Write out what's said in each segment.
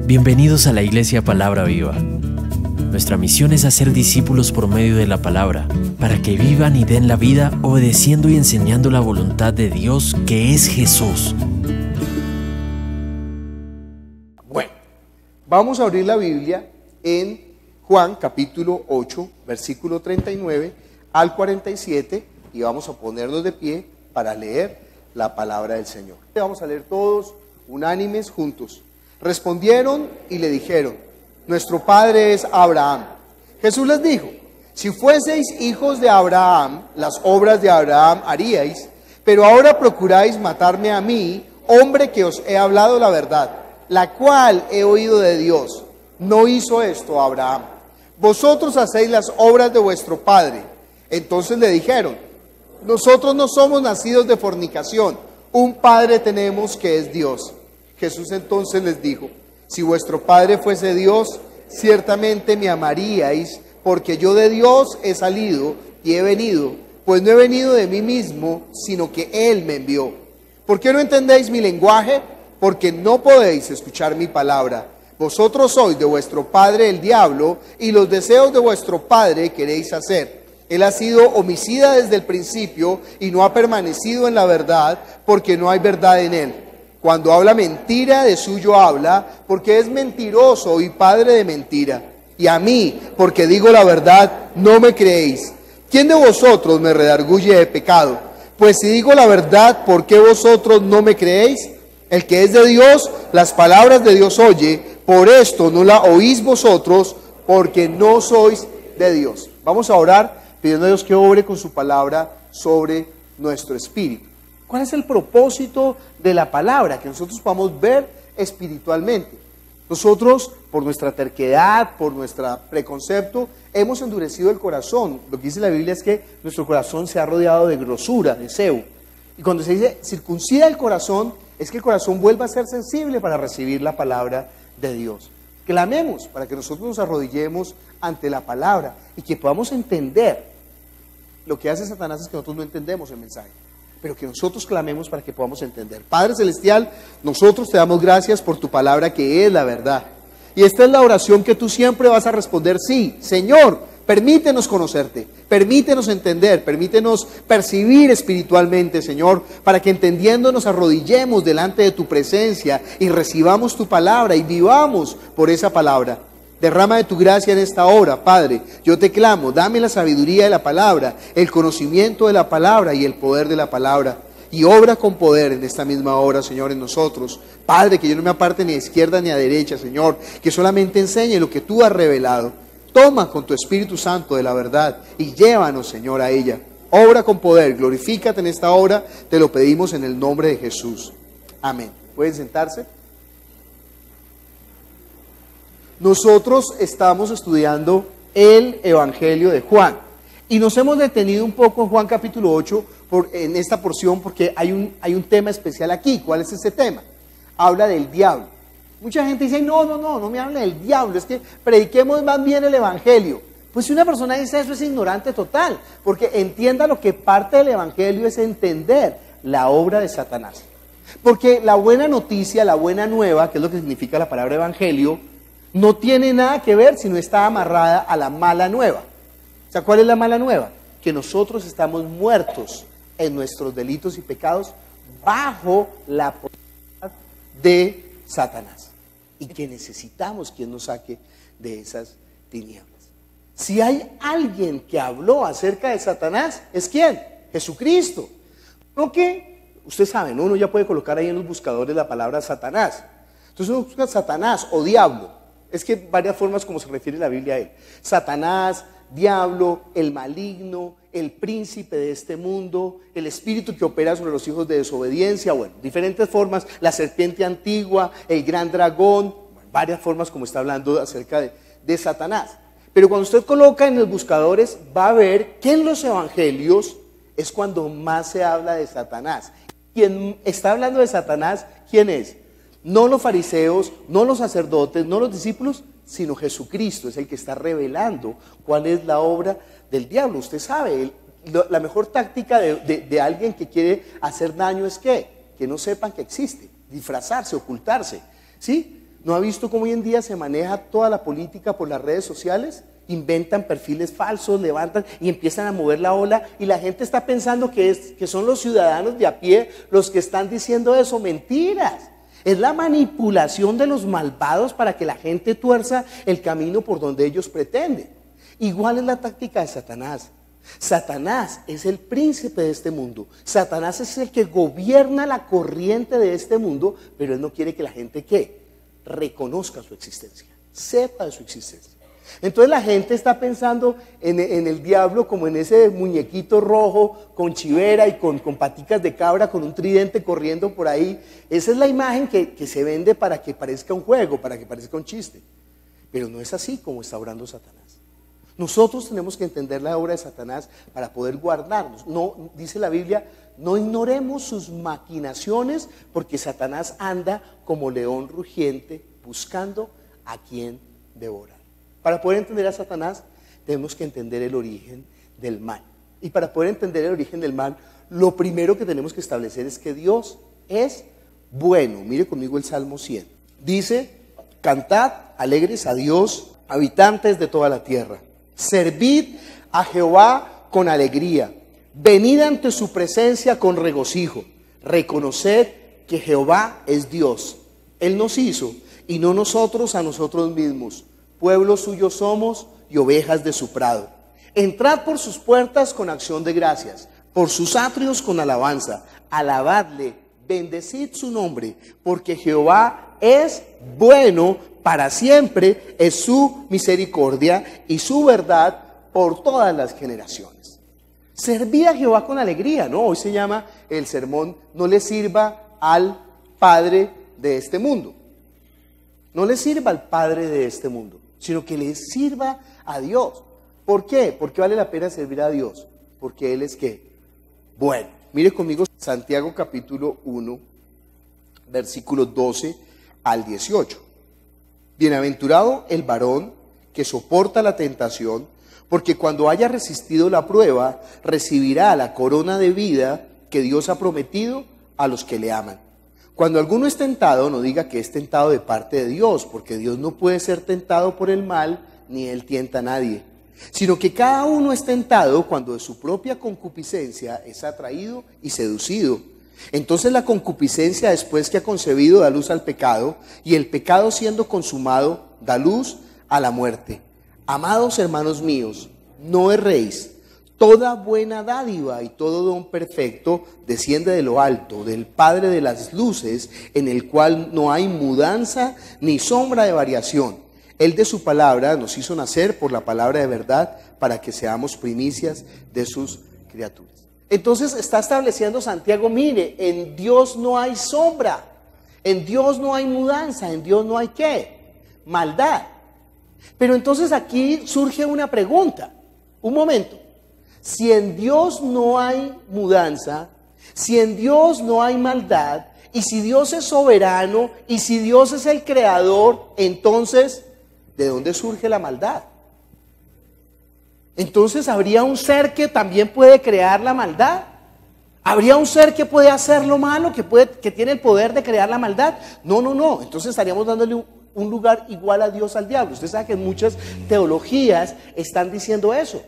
Bienvenidos a la Iglesia Palabra Viva. Nuestra misión es hacer discípulos por medio de la palabra, para que vivan y den la vida obedeciendo y enseñando la voluntad de Dios, que es Jesús. Bueno, vamos a abrir la Biblia en Juan capítulo 8, versículo 39 al 47, y vamos a ponernos de pie para leer la palabra del Señor. Vamos a leer todos unánimes juntos. Respondieron y le dijeron: nuestro padre es Abraham. Jesús les dijo: si fueseis hijos de Abraham, las obras de Abraham haríais, pero ahora procuráis matarme a mí, hombre que os he hablado la verdad, la cual he oído de Dios. No hizo esto Abraham. Vosotros hacéis las obras de vuestro padre. Entonces le dijeron: nosotros no somos nacidos de fornicación, un padre tenemos que es Dios. Jesús entonces les dijo: si vuestro padre fuese Dios, ciertamente me amaríais, porque yo de Dios he salido y he venido, pues no he venido de mí mismo, sino que Él me envió. ¿Por qué no entendéis mi lenguaje? Porque no podéis escuchar mi palabra. Vosotros sois de vuestro padre el diablo, y los deseos de vuestro padre queréis hacer. Él ha sido homicida desde el principio y no ha permanecido en la verdad, porque no hay verdad en él. Cuando habla mentira, de suyo habla, porque es mentiroso y padre de mentira. Y a mí, porque digo la verdad, no me creéis. ¿Quién de vosotros me redarguye de pecado? Pues si digo la verdad, ¿por qué vosotros no me creéis? El que es de Dios, las palabras de Dios oye, por esto no la oís vosotros, porque no sois de Dios. Vamos a orar pidiendo a Dios que obre con su palabra sobre nuestro espíritu. ¿Cuál es el propósito de la palabra? Que nosotros podamos ver espiritualmente. Nosotros, por nuestra terquedad, por nuestro preconcepto, hemos endurecido el corazón. Lo que dice la Biblia es que nuestro corazón se ha rodeado de grosura, de cebo. Y cuando se dice circuncida el corazón, es que el corazón vuelva a ser sensible para recibir la palabra de Dios. Clamemos para que nosotros nos arrodillemos ante la palabra y que podamos entender. Lo que hace Satanás es que nosotros no entendemos el mensaje, pero que nosotros clamemos para que podamos entender. Padre Celestial, nosotros te damos gracias por tu palabra, que es la verdad. Y esta es la oración que tú siempre vas a responder: sí, Señor, permítenos conocerte, permítenos entender, permítenos percibir espiritualmente, Señor, para que entendiendo nos arrodillemos delante de tu presencia y recibamos tu palabra y vivamos por esa palabra. Derrama de tu gracia en esta hora, Padre. Yo te clamo, dame la sabiduría de la palabra, el conocimiento de la palabra y el poder de la palabra. Y obra con poder en esta misma hora, Señor, en nosotros. Padre, que yo no me aparte ni a izquierda ni a derecha, Señor, que solamente enseñe lo que tú has revelado. Toma con tu Espíritu Santo de la verdad y llévanos, Señor, a ella. Obra con poder, glorifícate en esta hora, te lo pedimos en el nombre de Jesús. Amén. ¿Pueden sentarse? Nosotros estamos estudiando el Evangelio de Juan y nos hemos detenido un poco en Juan capítulo 8 en esta porción, porque hay un tema especial aquí. ¿Cuál es ese tema? Habla del diablo. Mucha gente dice: no me hable del diablo, es que prediquemos más bien el Evangelio. Pues si una persona dice eso, es ignorante total, porque entienda lo que parte del Evangelio es entender la obra de Satanás. Porque la buena noticia, la buena nueva, que es lo que significa la palabra Evangelio, no tiene nada que ver si no está amarrada a la mala nueva. O sea, ¿cuál es la mala nueva? Que nosotros estamos muertos en nuestros delitos y pecados bajo la potestad de Satanás, y que necesitamos quien nos saque de esas tinieblas. Si hay alguien que habló acerca de Satanás, ¿es quién? Jesucristo. ¿No que? Usted sabe, ¿no? Uno ya puede colocar ahí en los buscadores la palabra Satanás. Entonces uno busca Satanás o diablo. Es que varias formas como se refiere la Biblia a él. Satanás, diablo, el maligno, el príncipe de este mundo, el espíritu que opera sobre los hijos de desobediencia, bueno, diferentes formas, la serpiente antigua, el gran dragón, bueno, varias formas como está hablando acerca de Satanás. Pero cuando usted coloca en los buscadores, va a ver que en los evangelios es cuando más se habla de Satanás. Quien está hablando de Satanás, ¿quién es? No los fariseos, no los sacerdotes, no los discípulos, sino Jesucristo es el que está revelando cuál es la obra del diablo. Usted sabe, la mejor táctica de alguien que quiere hacer daño es que no sepan que existe, disfrazarse, ocultarse, ¿sí? ¿No ha visto cómo hoy en día se maneja toda la política por las redes sociales? Inventan perfiles falsos, levantan y empiezan a mover la ola y la gente está pensando que son los ciudadanos de a pie los que están diciendo eso. Mentiras. Es la manipulación de los malvados para que la gente tuerza el camino por donde ellos pretenden. Igual es la táctica de Satanás. Satanás es el príncipe de este mundo. Satanás es el que gobierna la corriente de este mundo, pero él no quiere que la gente reconozca su existencia, sepa de su existencia. Entonces la gente está pensando en el diablo como en ese muñequito rojo con chivera y con paticas de cabra, con un tridente corriendo por ahí. Esa es la imagen que se vende para que parezca un juego, para que parezca un chiste. Pero no es así como está obrando Satanás. Nosotros tenemos que entender la obra de Satanás para poder guardarnos. No, dice la Biblia, no ignoremos sus maquinaciones porque Satanás anda como león rugiente buscando a quien devorar. Para poder entender a Satanás tenemos que entender el origen del mal. Y para poder entender el origen del mal, lo primero que tenemos que establecer es que Dios es bueno. Mire conmigo el Salmo 100. Dice, cantad alegres a Dios, habitantes de toda la tierra. Servid a Jehová con alegría. Venid ante su presencia con regocijo. Reconoced que Jehová es Dios. Él nos hizo y no nosotros a nosotros mismos. Pueblo suyo somos y ovejas de su prado. Entrad por sus puertas con acción de gracias, por sus atrios con alabanza. Alabadle, bendecid su nombre, porque Jehová es bueno, para siempre es su misericordia y su verdad por todas las generaciones. Servid a Jehová con alegría, ¿no? Hoy se llama el sermón, no le sirva al padre de este mundo. No le sirva al padre de este mundo, sino que le sirva a Dios. ¿Por qué? Porque vale la pena servir a Dios. Porque Él es ¿qué? Bueno, mire conmigo Santiago capítulo 1, versículos 12 al 18. Bienaventurado el varón que soporta la tentación, porque cuando haya resistido la prueba, recibirá la corona de vida que Dios ha prometido a los que le aman. Cuando alguno es tentado, no diga que es tentado de parte de Dios, porque Dios no puede ser tentado por el mal, ni Él tienta a nadie, sino que cada uno es tentado cuando de su propia concupiscencia es atraído y seducido. Entonces la concupiscencia, después que ha concebido, da luz al pecado, y el pecado, siendo consumado, da luz a la muerte. Amados hermanos míos, no erréis. Toda buena dádiva y todo don perfecto desciende de lo alto, del Padre de las luces, en el cual no hay mudanza ni sombra de variación. Él de su palabra nos hizo nacer por la palabra de verdad, para que seamos primicias de sus criaturas. Entonces está estableciendo Santiago, mire, en Dios no hay sombra, en Dios no hay mudanza, en Dios no hay ¿qué? Maldad. Pero entonces aquí surge una pregunta, un momento. Si en Dios no hay mudanza, si en Dios no hay maldad, y si Dios es soberano, y si Dios es el creador, entonces, ¿de dónde surge la maldad? Entonces, ¿habría un ser que también puede crear la maldad? ¿Habría un ser que puede hacer lo malo, que tiene el poder de crear la maldad? No. Entonces estaríamos dándole un lugar igual a Dios al diablo. Usted sabe que en muchas teologías están diciendo eso.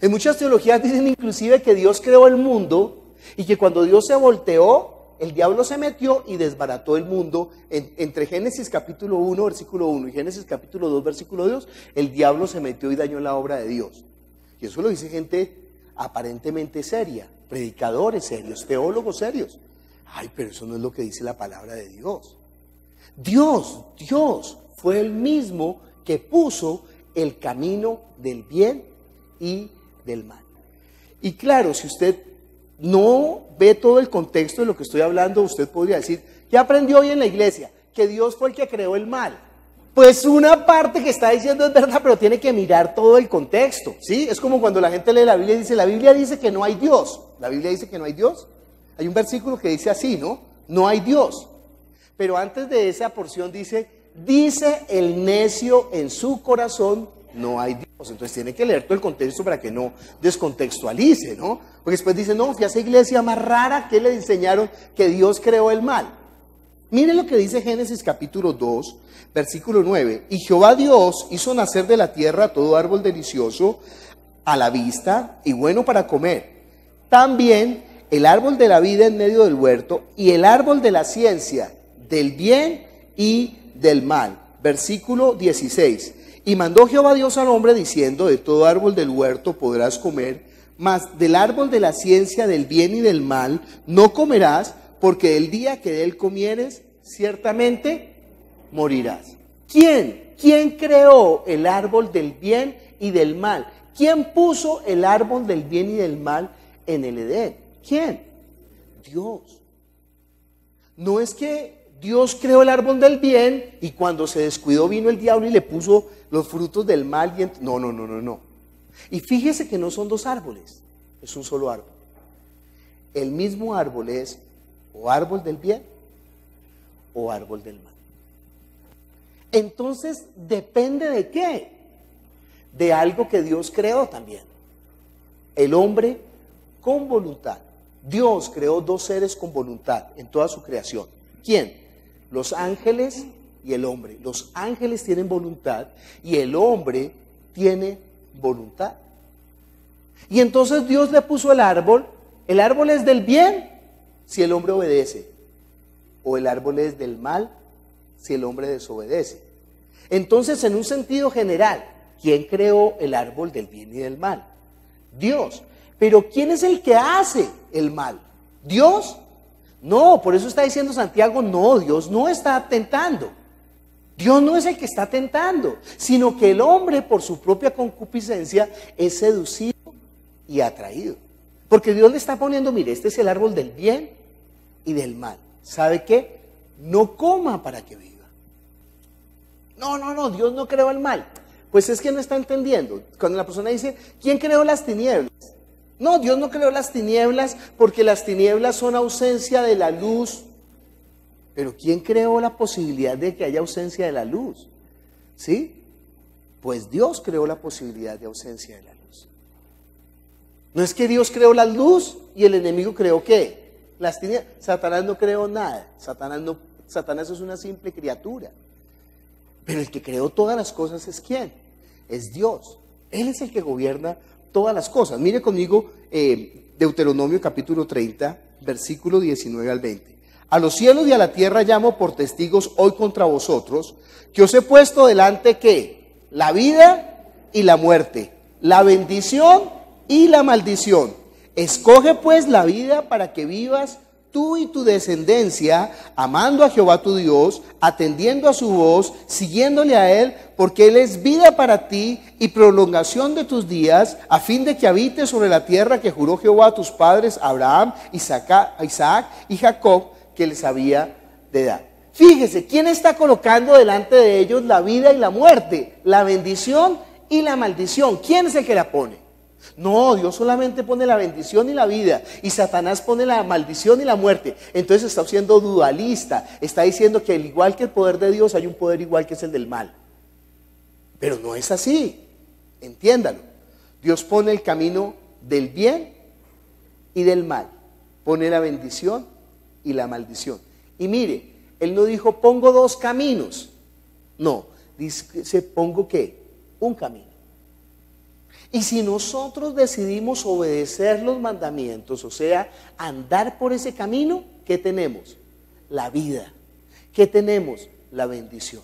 En muchas teologías dicen inclusive que Dios creó el mundo y que cuando Dios se volteó, el diablo se metió y desbarató el mundo. Entre Génesis capítulo 1, versículo 1 y Génesis capítulo 2, versículo 2, el diablo se metió y dañó la obra de Dios. Y eso lo dice gente aparentemente seria, predicadores serios, teólogos serios. Ay, pero eso no es lo que dice la palabra de Dios. Dios fue el mismo que puso el camino del bien y del mal. Y claro, si usted no ve todo el contexto de lo que estoy hablando, usted podría decir, ¿qué aprendió hoy en la iglesia? Que Dios fue el que creó el mal. Pues una parte que está diciendo es verdad, pero tiene que mirar todo el contexto, ¿sí? Es como cuando la gente lee la Biblia y dice, la Biblia dice que no hay Dios. ¿La Biblia dice que no hay Dios? Hay un versículo que dice así, ¿no? No hay Dios. Pero antes de esa porción dice el necio en su corazón, no hay Dios. Entonces tiene que leer todo el contexto para que no descontextualice, ¿no? Porque después dice, no, fui a esa iglesia más rara que le enseñaron que Dios creó el mal. Miren lo que dice Génesis capítulo 2, versículo 9. Y Jehová Dios hizo nacer de la tierra todo árbol delicioso a la vista y bueno para comer. También el árbol de la vida en medio del huerto y el árbol de la ciencia, del bien y del mal. Versículo 16. Y mandó Jehová Dios al hombre diciendo, de todo árbol del huerto podrás comer, mas del árbol de la ciencia del bien y del mal no comerás, porque el día que de él comieres, ciertamente morirás. ¿Quién? ¿Quién creó el árbol del bien y del mal? ¿Quién puso el árbol del bien y del mal en el Edén? ¿Quién? Dios. No es que Dios creó el árbol del bien y cuando se descuidó vino el diablo y le puso los frutos del mal. No. Y fíjese que no son dos árboles, es un solo árbol. El mismo árbol es o árbol del bien o árbol del mal. Entonces, ¿depende de qué? De algo que Dios creó también. El hombre con voluntad. Dios creó dos seres con voluntad en toda su creación. ¿Quién? Los ángeles y el hombre. Los ángeles tienen voluntad y el hombre tiene voluntad. Y entonces Dios le puso el árbol. El árbol es del bien si el hombre obedece, o el árbol es del mal si el hombre desobedece. Entonces, en un sentido general, ¿quién creó el árbol del bien y del mal? Dios. Pero ¿quién es el que hace el mal? ¿Dios? No, por eso está diciendo Santiago, no, Dios no está tentando. Dios no es el que está tentando, sino que el hombre por su propia concupiscencia es seducido y atraído. Porque Dios le está poniendo, mire, este es el árbol del bien y del mal. ¿Sabe qué? No coma para que viva. No, Dios no creó el mal. Pues es que no está entendiendo. Cuando la persona dice, ¿quién creó las tinieblas? No, Dios no creó las tinieblas porque las tinieblas son ausencia de la luz. Pero ¿quién creó la posibilidad de que haya ausencia de la luz? ¿Sí? Pues Dios creó la posibilidad de ausencia de la luz. No es que Dios creó la luz y el enemigo creó ¿qué? Las tinieblas. Satanás no creó nada. Satanás es una simple criatura. Pero el que creó todas las cosas es ¿quién? Es Dios. Él es el que gobierna todas las cosas. Mire conmigo Deuteronomio capítulo 30, versículo 19 al 20. A los cielos y a la tierra llamo por testigos hoy contra vosotros, que os he puesto delante ¿qué? La vida y la muerte, la bendición y la maldición. Escoge pues la vida para que vivas tú y tu descendencia, amando a Jehová tu Dios, atendiendo a su voz, siguiéndole a Él, porque Él es vida para ti y prolongación de tus días, a fin de que habites sobre la tierra que juró Jehová a tus padres, Abraham, Isaac y Jacob, que les había de dar. Fíjese, ¿quién está colocando delante de ellos la vida y la muerte, la bendición y la maldición? ¿Quién es el que la pone? No, Dios solamente pone la bendición y la vida, y Satanás pone la maldición y la muerte. Entonces está siendo dualista, está diciendo que al igual que el poder de Dios hay un poder igual que es el del mal. Pero no es así, entiéndalo. Dios pone el camino del bien y del mal, pone la bendición y la maldición. Y mire, Él no dijo pongo dos caminos, no, dice pongo ¿qué? Un camino. Y si nosotros decidimos obedecer los mandamientos, o sea, andar por ese camino, ¿qué tenemos? La vida. ¿Qué tenemos? La bendición.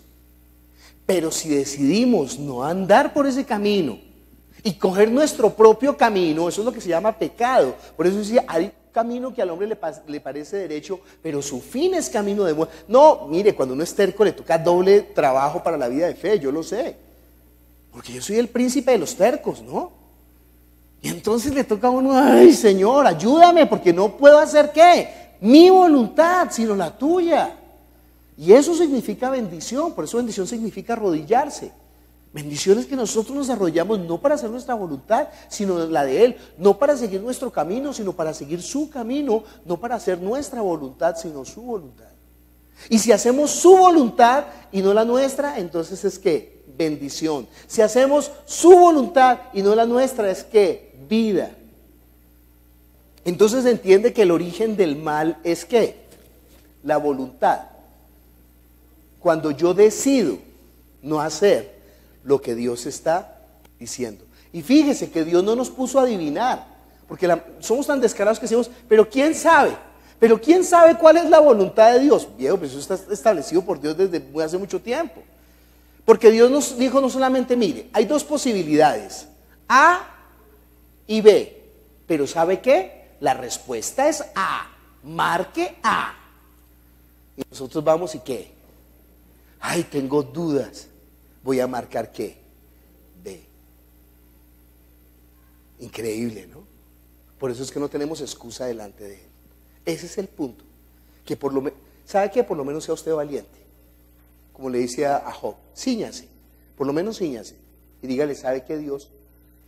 Pero si decidimos no andar por ese camino y coger nuestro propio camino, eso es lo que se llama pecado. Por eso decía, hay camino que al hombre le parece derecho, pero su fin es camino de muerte. No, mire, cuando uno es terco le toca doble trabajo para la vida de fe, yo lo sé. Porque yo soy el príncipe de los tercos, ¿no? Y entonces le toca a uno, ay Señor, ayúdame, porque no puedo hacer ¿qué? Mi voluntad, sino la tuya. Y eso significa bendición, por eso bendición significa arrodillarse. Bendición es que nosotros nos arrodillamos no para hacer nuestra voluntad, sino la de Él. No para seguir nuestro camino, sino para seguir su camino. No para hacer nuestra voluntad, sino su voluntad. Y si hacemos su voluntad y no la nuestra, entonces es ¿qué? Bendición. Si hacemos su voluntad y no la nuestra, es ¿qué? Vida. Entonces entiende que el origen del mal es ¿qué? La voluntad. Cuando yo decido no hacer lo que Dios está diciendo. Y fíjese que Dios no nos puso a adivinar, porque somos tan descarados que decimos, pero ¿quién sabe? Pero ¿quién sabe cuál es la voluntad de Dios? Viejo, pues eso está establecido por Dios desde hace mucho tiempo. Porque Dios nos dijo no solamente, mire, hay dos posibilidades, A y B. Pero ¿sabe qué? La respuesta es A. Marque A. Y nosotros vamos y ¿qué? Ay, tengo dudas. Voy a marcar ¿qué? B. Increíble, ¿no? Por eso es que no tenemos excusa delante de Él. Ese es el punto. Que ¿sabe qué? Por lo menos sea usted valiente. Como le dice a Job, cíñase, por lo menos cíñase. Y dígale, ¿sabe qué, Dios?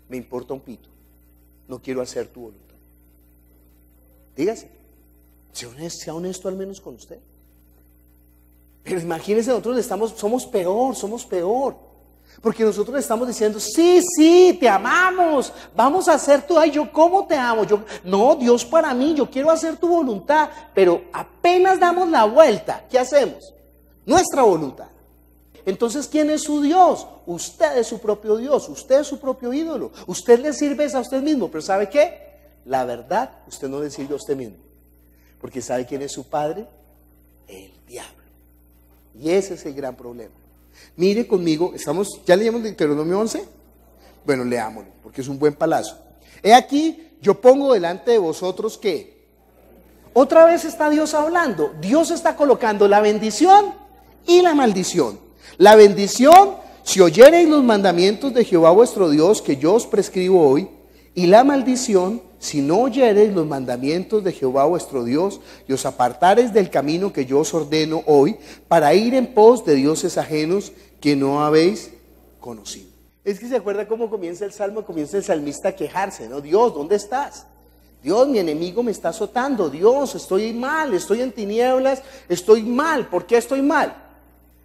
Me importa un pito. No quiero hacer tu voluntad. Dígase. Sea honesto al menos con usted. Pero imagínense, nosotros somos peor. Porque nosotros le estamos diciendo, sí, te amamos, vamos a hacer todo. Ay, yo cómo te amo, no, Dios para mí, yo quiero hacer tu voluntad. Pero apenas damos la vuelta, ¿qué hacemos? Nuestra voluntad. Entonces, ¿quién es su Dios? Usted es su propio Dios, usted es su propio ídolo. Usted le sirve a usted mismo, pero ¿sabe qué? La verdad, usted no le sirve a usted mismo. Porque ¿sabe quién es su padre? El diablo. Y ese es el gran problema. Mire conmigo, ¿ya leímos Deuteronomio 11? Bueno, leámoslo, porque es un buen palazo. He aquí, yo pongo delante de vosotros ¿qué? Otra vez está Dios hablando. Dios está colocando la bendición y la maldición. La bendición, si oyereis los mandamientos de Jehová vuestro Dios, que yo os prescribo hoy, y la maldición, si no oyereis los mandamientos de Jehová vuestro Dios, y os apartareis del camino que yo os ordeno hoy, para ir en pos de dioses ajenos que no habéis conocido. Es que se acuerda cómo comienza el salmo, comienza el salmista a quejarse, ¿no? Dios, ¿dónde estás? Dios, mi enemigo me está azotando. Dios, estoy mal, estoy en tinieblas, estoy mal. ¿Por qué estoy mal?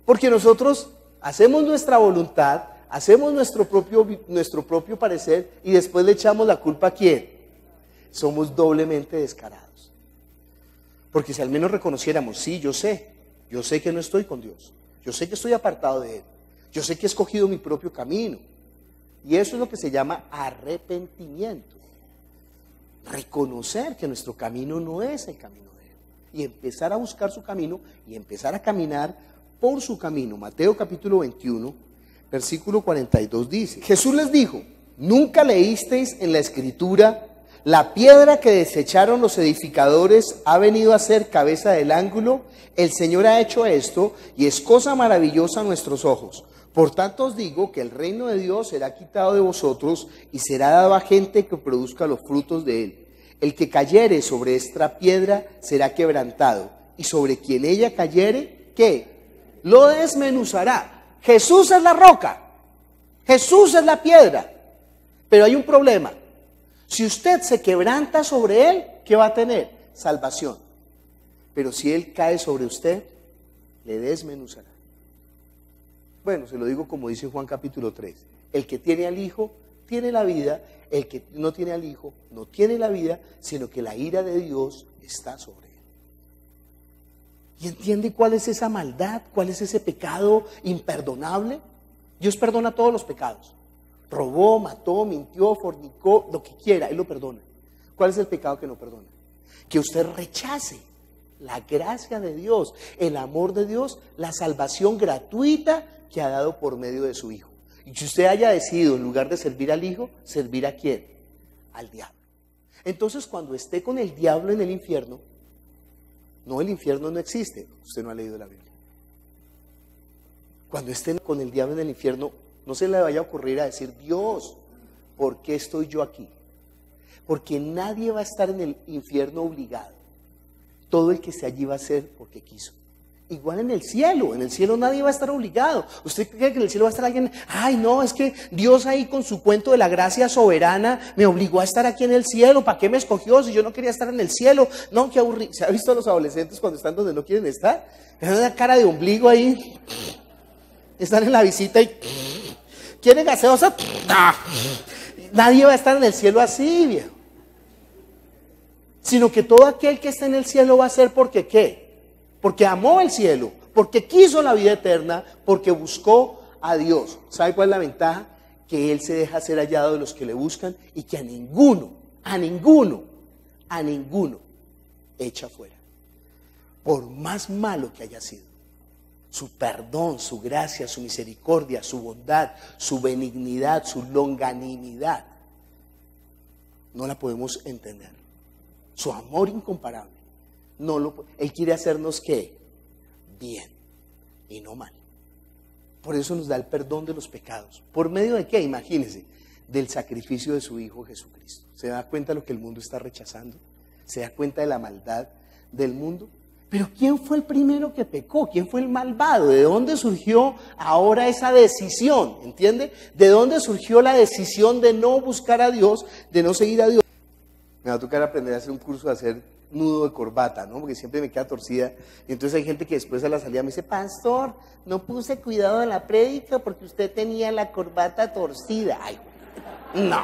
Porque nosotros hacemos nuestra voluntad, hacemos nuestro propio parecer y después le echamos la culpa a ¿quién? Somos doblemente descarados. Porque si al menos reconociéramos, sí, yo sé que no estoy con Dios, yo sé que estoy apartado de Él, yo sé que he escogido mi propio camino. Y eso es lo que se llama arrepentimiento. Reconocer que nuestro camino no es el camino de Él y empezar a buscar su camino y empezar a caminar por su camino. Mateo capítulo 21, versículo 42 dice, Jesús les dijo, ¿nunca leísteis en la Escritura, la piedra que desecharon los edificadores ha venido a ser cabeza del ángulo? El Señor ha hecho esto y es cosa maravillosa a nuestros ojos. Por tanto os digo que el reino de Dios será quitado de vosotros y será dado a gente que produzca los frutos de él. El que cayere sobre esta piedra será quebrantado, y sobre quien ella cayere, ¿qué? Lo desmenuzará. Jesús es la roca, Jesús es la piedra, pero hay un problema. Si usted se quebranta sobre él, ¿qué va a tener? Salvación. Pero si él cae sobre usted, le desmenuzará. Bueno, se lo digo como dice Juan capítulo 3. El que tiene al Hijo, tiene la vida. El que no tiene al Hijo, no tiene la vida, sino que la ira de Dios está sobre él. ¿Y entiende cuál es esa maldad? ¿Cuál es ese pecado imperdonable? Dios perdona todos los pecados. Robó, mató, mintió, fornicó, lo que quiera, Él lo perdona. ¿Cuál es el pecado que no perdona? Que usted rechace la gracia de Dios, el amor de Dios, la salvación gratuita que ha dado por medio de su Hijo. Y si usted haya decidido, en lugar de servir al Hijo, servir ¿a quién? Al diablo. Entonces, cuando esté con el diablo en el infierno, no, el infierno no existe. Usted no ha leído la Biblia. Cuando esté con el diablo en el infierno, no se le vaya a ocurrir a decir, Dios, ¿por qué estoy yo aquí? Porque nadie va a estar en el infierno obligado. Todo el que esté allí va a ser porque quiso. Igual en el cielo nadie va a estar obligado. ¿Usted cree que en el cielo va a estar alguien? Ay, no, es que Dios ahí con su cuento de la gracia soberana me obligó a estar aquí en el cielo. ¿Para qué me escogió si yo no quería estar en el cielo? No, qué aburrido. ¿Se ha visto a los adolescentes cuando están donde no quieren estar? Tienen una cara de ombligo ahí. Están en la visita y ¿quieren gaseosa? Nadie va a estar en el cielo así, viejo. Sino que todo aquel que está en el cielo va a ser porque ¿qué? Porque amó el cielo, porque quiso la vida eterna, porque buscó a Dios. ¿Sabe cuál es la ventaja? Que Él se deja ser hallado de los que le buscan y que a ninguno echa fuera. Por más malo que haya sido, su perdón, su gracia, su misericordia, su bondad, su benignidad, su longanimidad, no la podemos entender. Su amor incomparable, Él quiere hacernos ¿qué? Bien y no mal. Por eso nos da el perdón de los pecados. ¿Por medio de qué? Imagínense, del sacrificio de su Hijo Jesucristo. ¿Se da cuenta de lo que el mundo está rechazando? ¿Se da cuenta de la maldad del mundo? Pero ¿quién fue el primero que pecó? ¿Quién fue el malvado? ¿De dónde surgió ahora esa decisión? ¿Entiende? ¿De dónde surgió la decisión de no buscar a Dios, de no seguir a Dios? Me va a tocar aprender a hacer un curso de hacer nudo de corbata, ¿no? Porque siempre me queda torcida. Y entonces hay gente que después a la salida me dice, pastor, no puse cuidado en la prédica porque usted tenía la corbata torcida. Ay, no.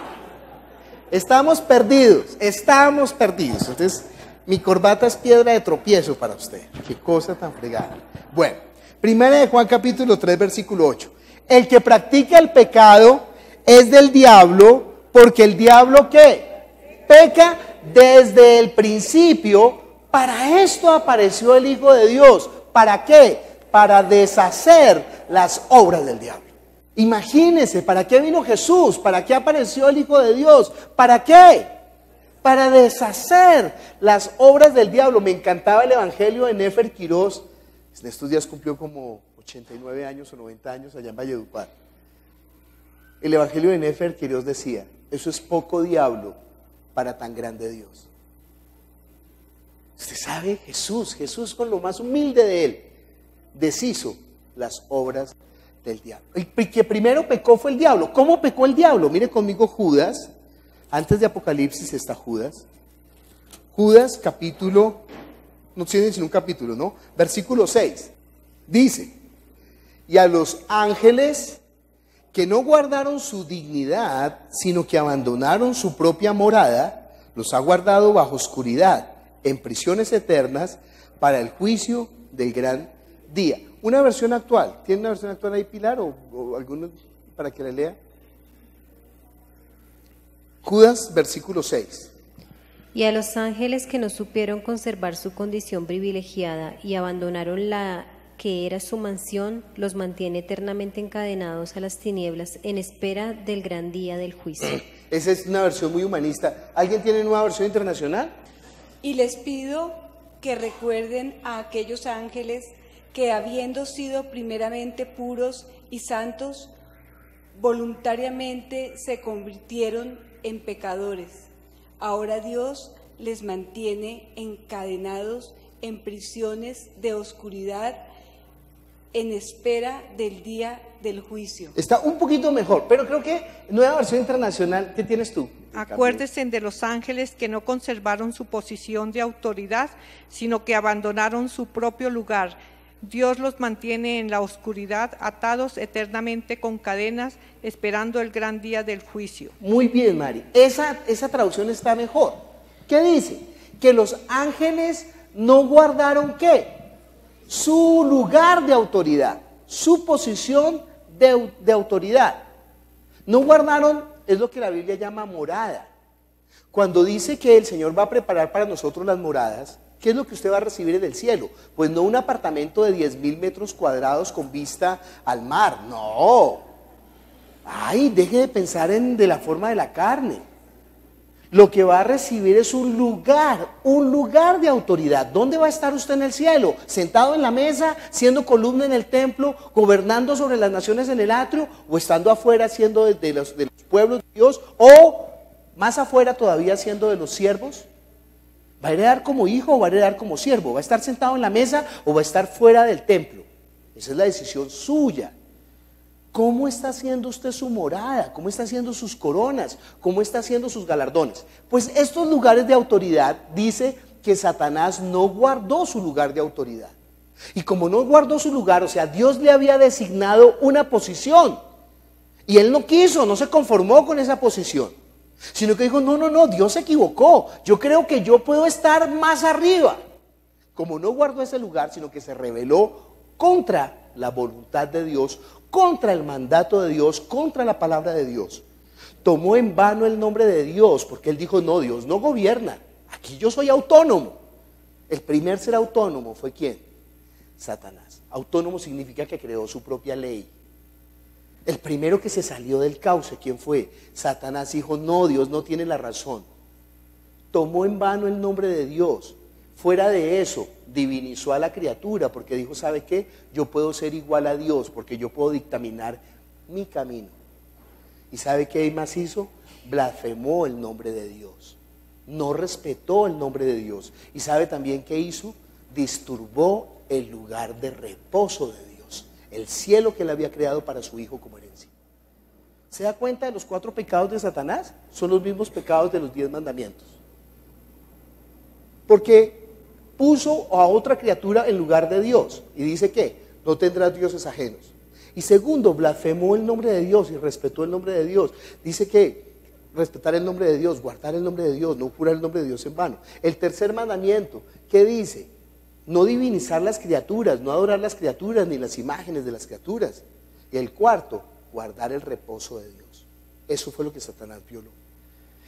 Estamos perdidos. Entonces, mi corbata es piedra de tropiezo para usted. Qué cosa tan fregada. Bueno, primera de Juan capítulo 3, versículo 8. El que practica el pecado es del diablo, porque el diablo ¿qué? Peca desde el principio. Para esto apareció el Hijo de Dios. ¿Para qué? Para deshacer las obras del diablo. Imagínense, ¿para qué vino Jesús? ¿Para qué apareció el Hijo de Dios? ¿Para qué? Para deshacer las obras del diablo. Me encantaba el evangelio de Nefer Quirós. En estos días cumplió como 89 años o 90 años allá en Valledupar. El evangelio de Nefer Quirós decía, eso es poco diablo para tan grande Dios. Usted sabe, Jesús con lo más humilde de él, deshizo las obras del diablo. El que primero pecó fue el diablo. ¿Cómo pecó el diablo? Mire conmigo Judas. Antes de Apocalipsis está Judas. Judas capítulo, no tiene sino un capítulo, ¿no? Versículo 6. Dice, y a los ángeles que no guardaron su dignidad, sino que abandonaron su propia morada, los ha guardado bajo oscuridad, en prisiones eternas, para el juicio del gran día. Una versión actual. ¿Tiene una versión actual ahí, Pilar? ¿O alguna para que la lea? Judas, versículo 6. Y a los ángeles que no supieron conservar su condición privilegiada y abandonaron la que era su mansión, los mantiene eternamente encadenados a las tinieblas en espera del gran día del juicio. Esa es una versión muy humanista. ¿Alguien tiene nueva versión internacional? Y les pido que recuerden a aquellos ángeles que, habiendo sido primeramente puros y santos, voluntariamente se convirtieron en pecadores. Ahora Dios les mantiene encadenados en prisiones de oscuridad en espera del día del juicio. Está un poquito mejor, pero creo que nueva versión internacional, ¿qué tienes tú? Acuérdense de los ángeles que no conservaron su posición de autoridad, sino que abandonaron su propio lugar. Dios los mantiene en la oscuridad, atados eternamente con cadenas, esperando el gran día del juicio. Muy bien, Mari. Esa traducción está mejor. ¿Qué dice? Que los ángeles no guardaron ¿qué? Su lugar de autoridad, su posición de autoridad. No guardaron, es lo que la Biblia llama morada. Cuando dice que el Señor va a preparar para nosotros las moradas, ¿qué es lo que usted va a recibir en el cielo? Pues no un apartamento de 10,000 metros cuadrados con vista al mar, no. Ay, deje de pensar de la forma de la carne. Lo que va a recibir es un lugar de autoridad. ¿Dónde va a estar usted en el cielo? ¿Sentado en la mesa, siendo columna en el templo, gobernando sobre las naciones en el atrio? ¿O estando afuera siendo de los pueblos de Dios? ¿O más afuera todavía siendo de los siervos? ¿Va a heredar como hijo o va a heredar como siervo? ¿Va a estar sentado en la mesa o va a estar fuera del templo? Esa es la decisión suya. ¿Cómo está haciendo usted su morada? ¿Cómo está haciendo sus coronas? ¿Cómo está haciendo sus galardones? Pues estos lugares de autoridad, dice que Satanás no guardó su lugar de autoridad. Y como no guardó su lugar, o sea, Dios le había designado una posición. Y él no quiso, no se conformó con esa posición. Sino que dijo, no, Dios se equivocó. Yo creo que yo puedo estar más arriba. Como no guardó ese lugar, sino que se rebeló contra la voluntad de Dios, contra el mandato de Dios, contra la palabra de Dios. Tomó en vano el nombre de Dios, porque él dijo, no, Dios no gobierna, aquí yo soy autónomo. El primer ser autónomo fue ¿quién? Satanás. Autónomo significa que creó su propia ley. El primero que se salió del cauce, ¿quién fue? Satanás dijo, no, Dios no tiene la razón. Tomó en vano el nombre de Dios. Fuera de eso, divinizó a la criatura, porque dijo, ¿sabe qué? Yo puedo ser igual a Dios, porque yo puedo dictaminar mi camino. ¿Y sabe qué más hizo? Blasfemó el nombre de Dios. No respetó el nombre de Dios. ¿Y sabe también qué hizo? Disturbó el lugar de reposo de Dios, el cielo que él había creado para su hijo como herencia. ¿Se da cuenta de los 4 pecados de Satanás? Son los mismos pecados de los 10 mandamientos. Porque puso a otra criatura en lugar de Dios. Y dice que no tendrás dioses ajenos. Y segundo, blasfemó el nombre de Dios y respetó el nombre de Dios. Dice que respetar el nombre de Dios, guardar el nombre de Dios, no jurar el nombre de Dios en vano. El tercer mandamiento, ¿qué dice? No divinizar las criaturas, no adorar las criaturas ni las imágenes de las criaturas. Y el cuarto, guardar el reposo de Dios. Eso fue lo que Satanás violó.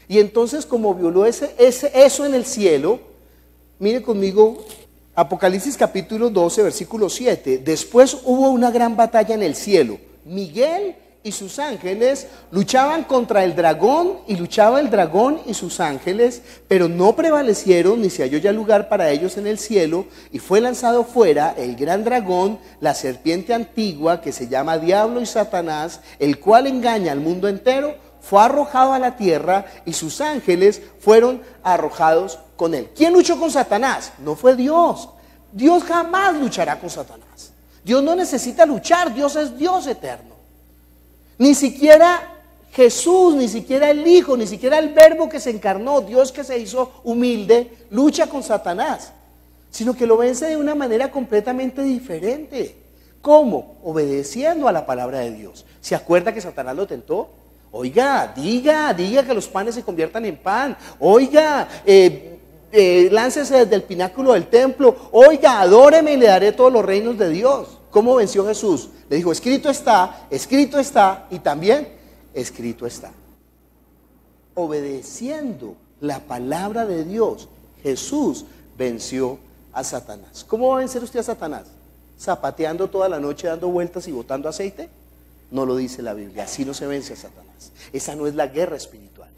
Y entonces, como violó eso en el cielo, mire conmigo Apocalipsis capítulo 12, versículo 7. Después hubo una gran batalla en el cielo. Miguel y sus ángeles luchaban contra el dragón, y luchaba el dragón y sus ángeles, pero no prevalecieron, ni se halló ya lugar para ellos en el cielo, y fue lanzado fuera el gran dragón, la serpiente antigua, que se llama Diablo y Satanás, el cual engaña al mundo entero. Fue arrojado a la tierra, y sus ángeles fueron arrojados con él. ¿Quién luchó con Satanás? No fue Dios. Dios jamás luchará con Satanás. Dios no necesita luchar, Dios es Dios eterno. Ni siquiera Jesús, ni siquiera el Hijo, ni siquiera el Verbo que se encarnó, Dios que se hizo humilde, lucha con Satanás, sino que lo vence de una manera completamente diferente. ¿Cómo? Obedeciendo a la palabra de Dios. ¿Se acuerda que Satanás lo tentó? Oiga, diga que los panes se conviertan en pan. Oiga, láncese desde el pináculo del templo. Oiga, adóreme y le daré todos los reinos de Dios. ¿Cómo venció Jesús? Le dijo, escrito está, y también escrito está. Obedeciendo la palabra de Dios, Jesús venció a Satanás. ¿Cómo va a vencer usted a Satanás? ¿Zapateando toda la noche, dando vueltas y botando aceite? No lo dice la Biblia, así no se vence a Satanás. Esa no es la guerra espiritual,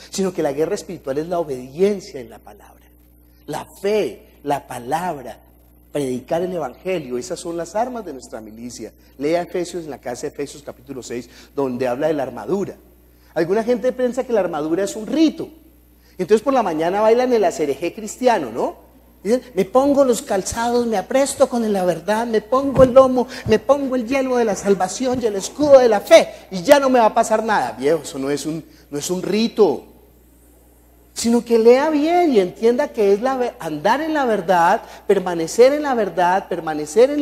sino que la guerra espiritual es la obediencia en la palabra, la fe, la palabra, predicar el evangelio. Esas son las armas de nuestra milicia. Lea Efesios, en la casa de Efesios capítulo 6, donde habla de la armadura. Alguna gente piensa que la armadura es un rito, entonces por la mañana bailan el acerejé cristiano, ¿no? Dicen, me pongo los calzados, me apresto con la verdad, me pongo el lomo, me pongo el yelmo de la salvación y el escudo de la fe, y ya no me va a pasar nada. Viejo, eso no es un rito, sino que lea bien y entienda que es andar en la verdad, permanecer en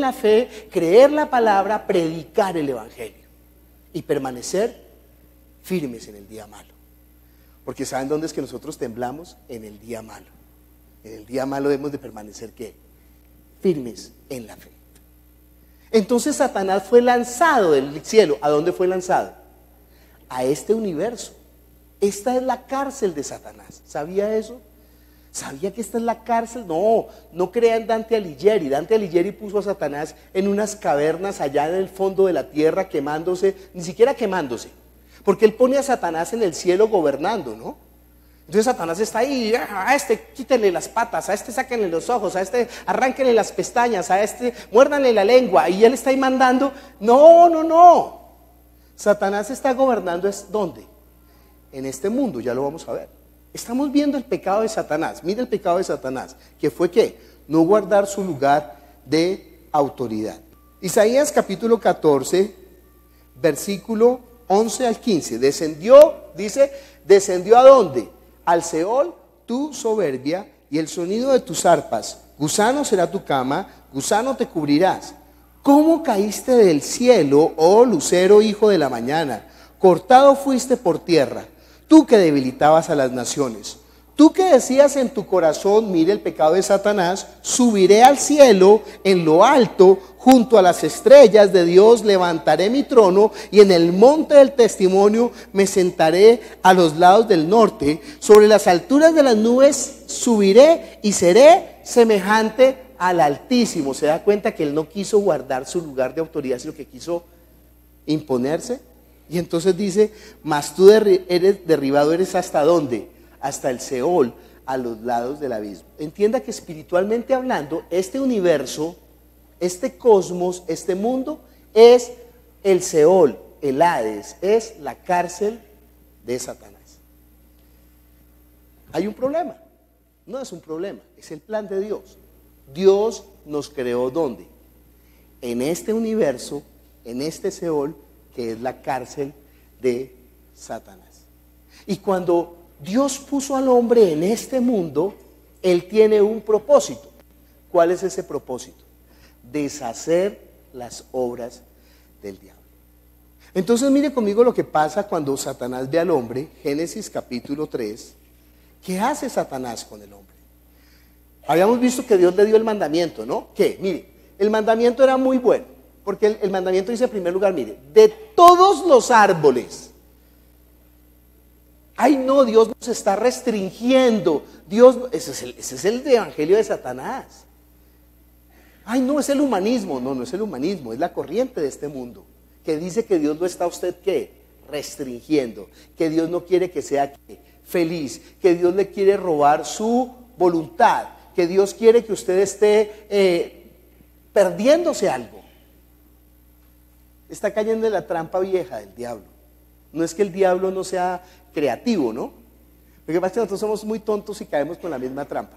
la fe, creer la palabra, predicar el evangelio y permanecer firmes en el día malo. Porque ¿saben dónde es que nosotros temblamos? En el día malo. En el día malo debemos de permanecer ¿qué? Firmes en la fe. Entonces Satanás fue lanzado del cielo. ¿A dónde fue lanzado? A este universo. Esta es la cárcel de Satanás. ¿Sabía eso? ¿Sabía que esta es la cárcel? No crea en Dante Alighieri. Dante Alighieri puso a Satanás en unas cavernas allá en el fondo de la tierra quemándose, ni siquiera quemándose, porque él pone a Satanás en el cielo gobernando, ¿no? Entonces Satanás está ahí, a este quítenle las patas, a este sáquenle los ojos, a este arránquenle las pestañas, a este muérdanle la lengua, y él está ahí mandando. No. Satanás está gobernando, ¿es dónde? En este mundo, ya lo vamos a ver. Estamos viendo el pecado de Satanás. Mira el pecado de Satanás, que fue ¿qué? No guardar su lugar de autoridad. Isaías capítulo 14, versículo 11 al 15. Descendió ¿a dónde? Al Seol tu soberbia y el sonido de tus arpas. Gusano será tu cama, gusano te cubrirás. ¿Cómo caíste del cielo, oh lucero hijo de la mañana? Cortado fuiste por tierra, tú que debilitabas a las naciones. Tú que decías en tu corazón, mire el pecado de Satanás, subiré al cielo en lo alto, junto a las estrellas de Dios levantaré mi trono y en el monte del testimonio me sentaré a los lados del norte. Sobre las alturas de las nubes subiré y seré semejante al Altísimo. ¿Se da cuenta que él no quiso guardar su lugar de autoridad, sino que quiso imponerse? Y entonces dice, mas tú eres derribado, ¿eres hasta dónde? Hasta el Seol, a los lados del abismo. Entienda que espiritualmente hablando, este universo, este cosmos, este mundo, es el Seol, el Hades, es la cárcel de Satanás. Hay un problema, no es un problema, es el plan de Dios. Dios nos creó ¿dónde? En este universo, en este Seol, que es la cárcel de Satanás. Y cuando Dios puso al hombre en este mundo, él tiene un propósito. ¿Cuál es ese propósito? Deshacer las obras del diablo. Entonces mire conmigo lo que pasa cuando Satanás ve al hombre. Génesis capítulo 3. ¿Qué hace Satanás con el hombre? Habíamos visto que Dios le dio el mandamiento, ¿no? ¿Qué? Mire, el mandamiento era muy bueno, porque el mandamiento dice en primer lugar, mire, de todos los árboles. Ay no, Dios nos está restringiendo. Dios, ese es el evangelio de Satanás. Ay no, es el humanismo. No, no es el humanismo, es la corriente de este mundo, que dice que Dios lo está a usted, ¿qué? Restringiendo, que Dios no quiere que sea ¿qué? Feliz, que Dios le quiere robar su voluntad, que Dios quiere que usted esté perdiéndose algo. Está cayendo en la trampa vieja del diablo. No es que el diablo no sea creativo, ¿no? Lo que pasa es que nosotros somos muy tontos y caemos con la misma trampa.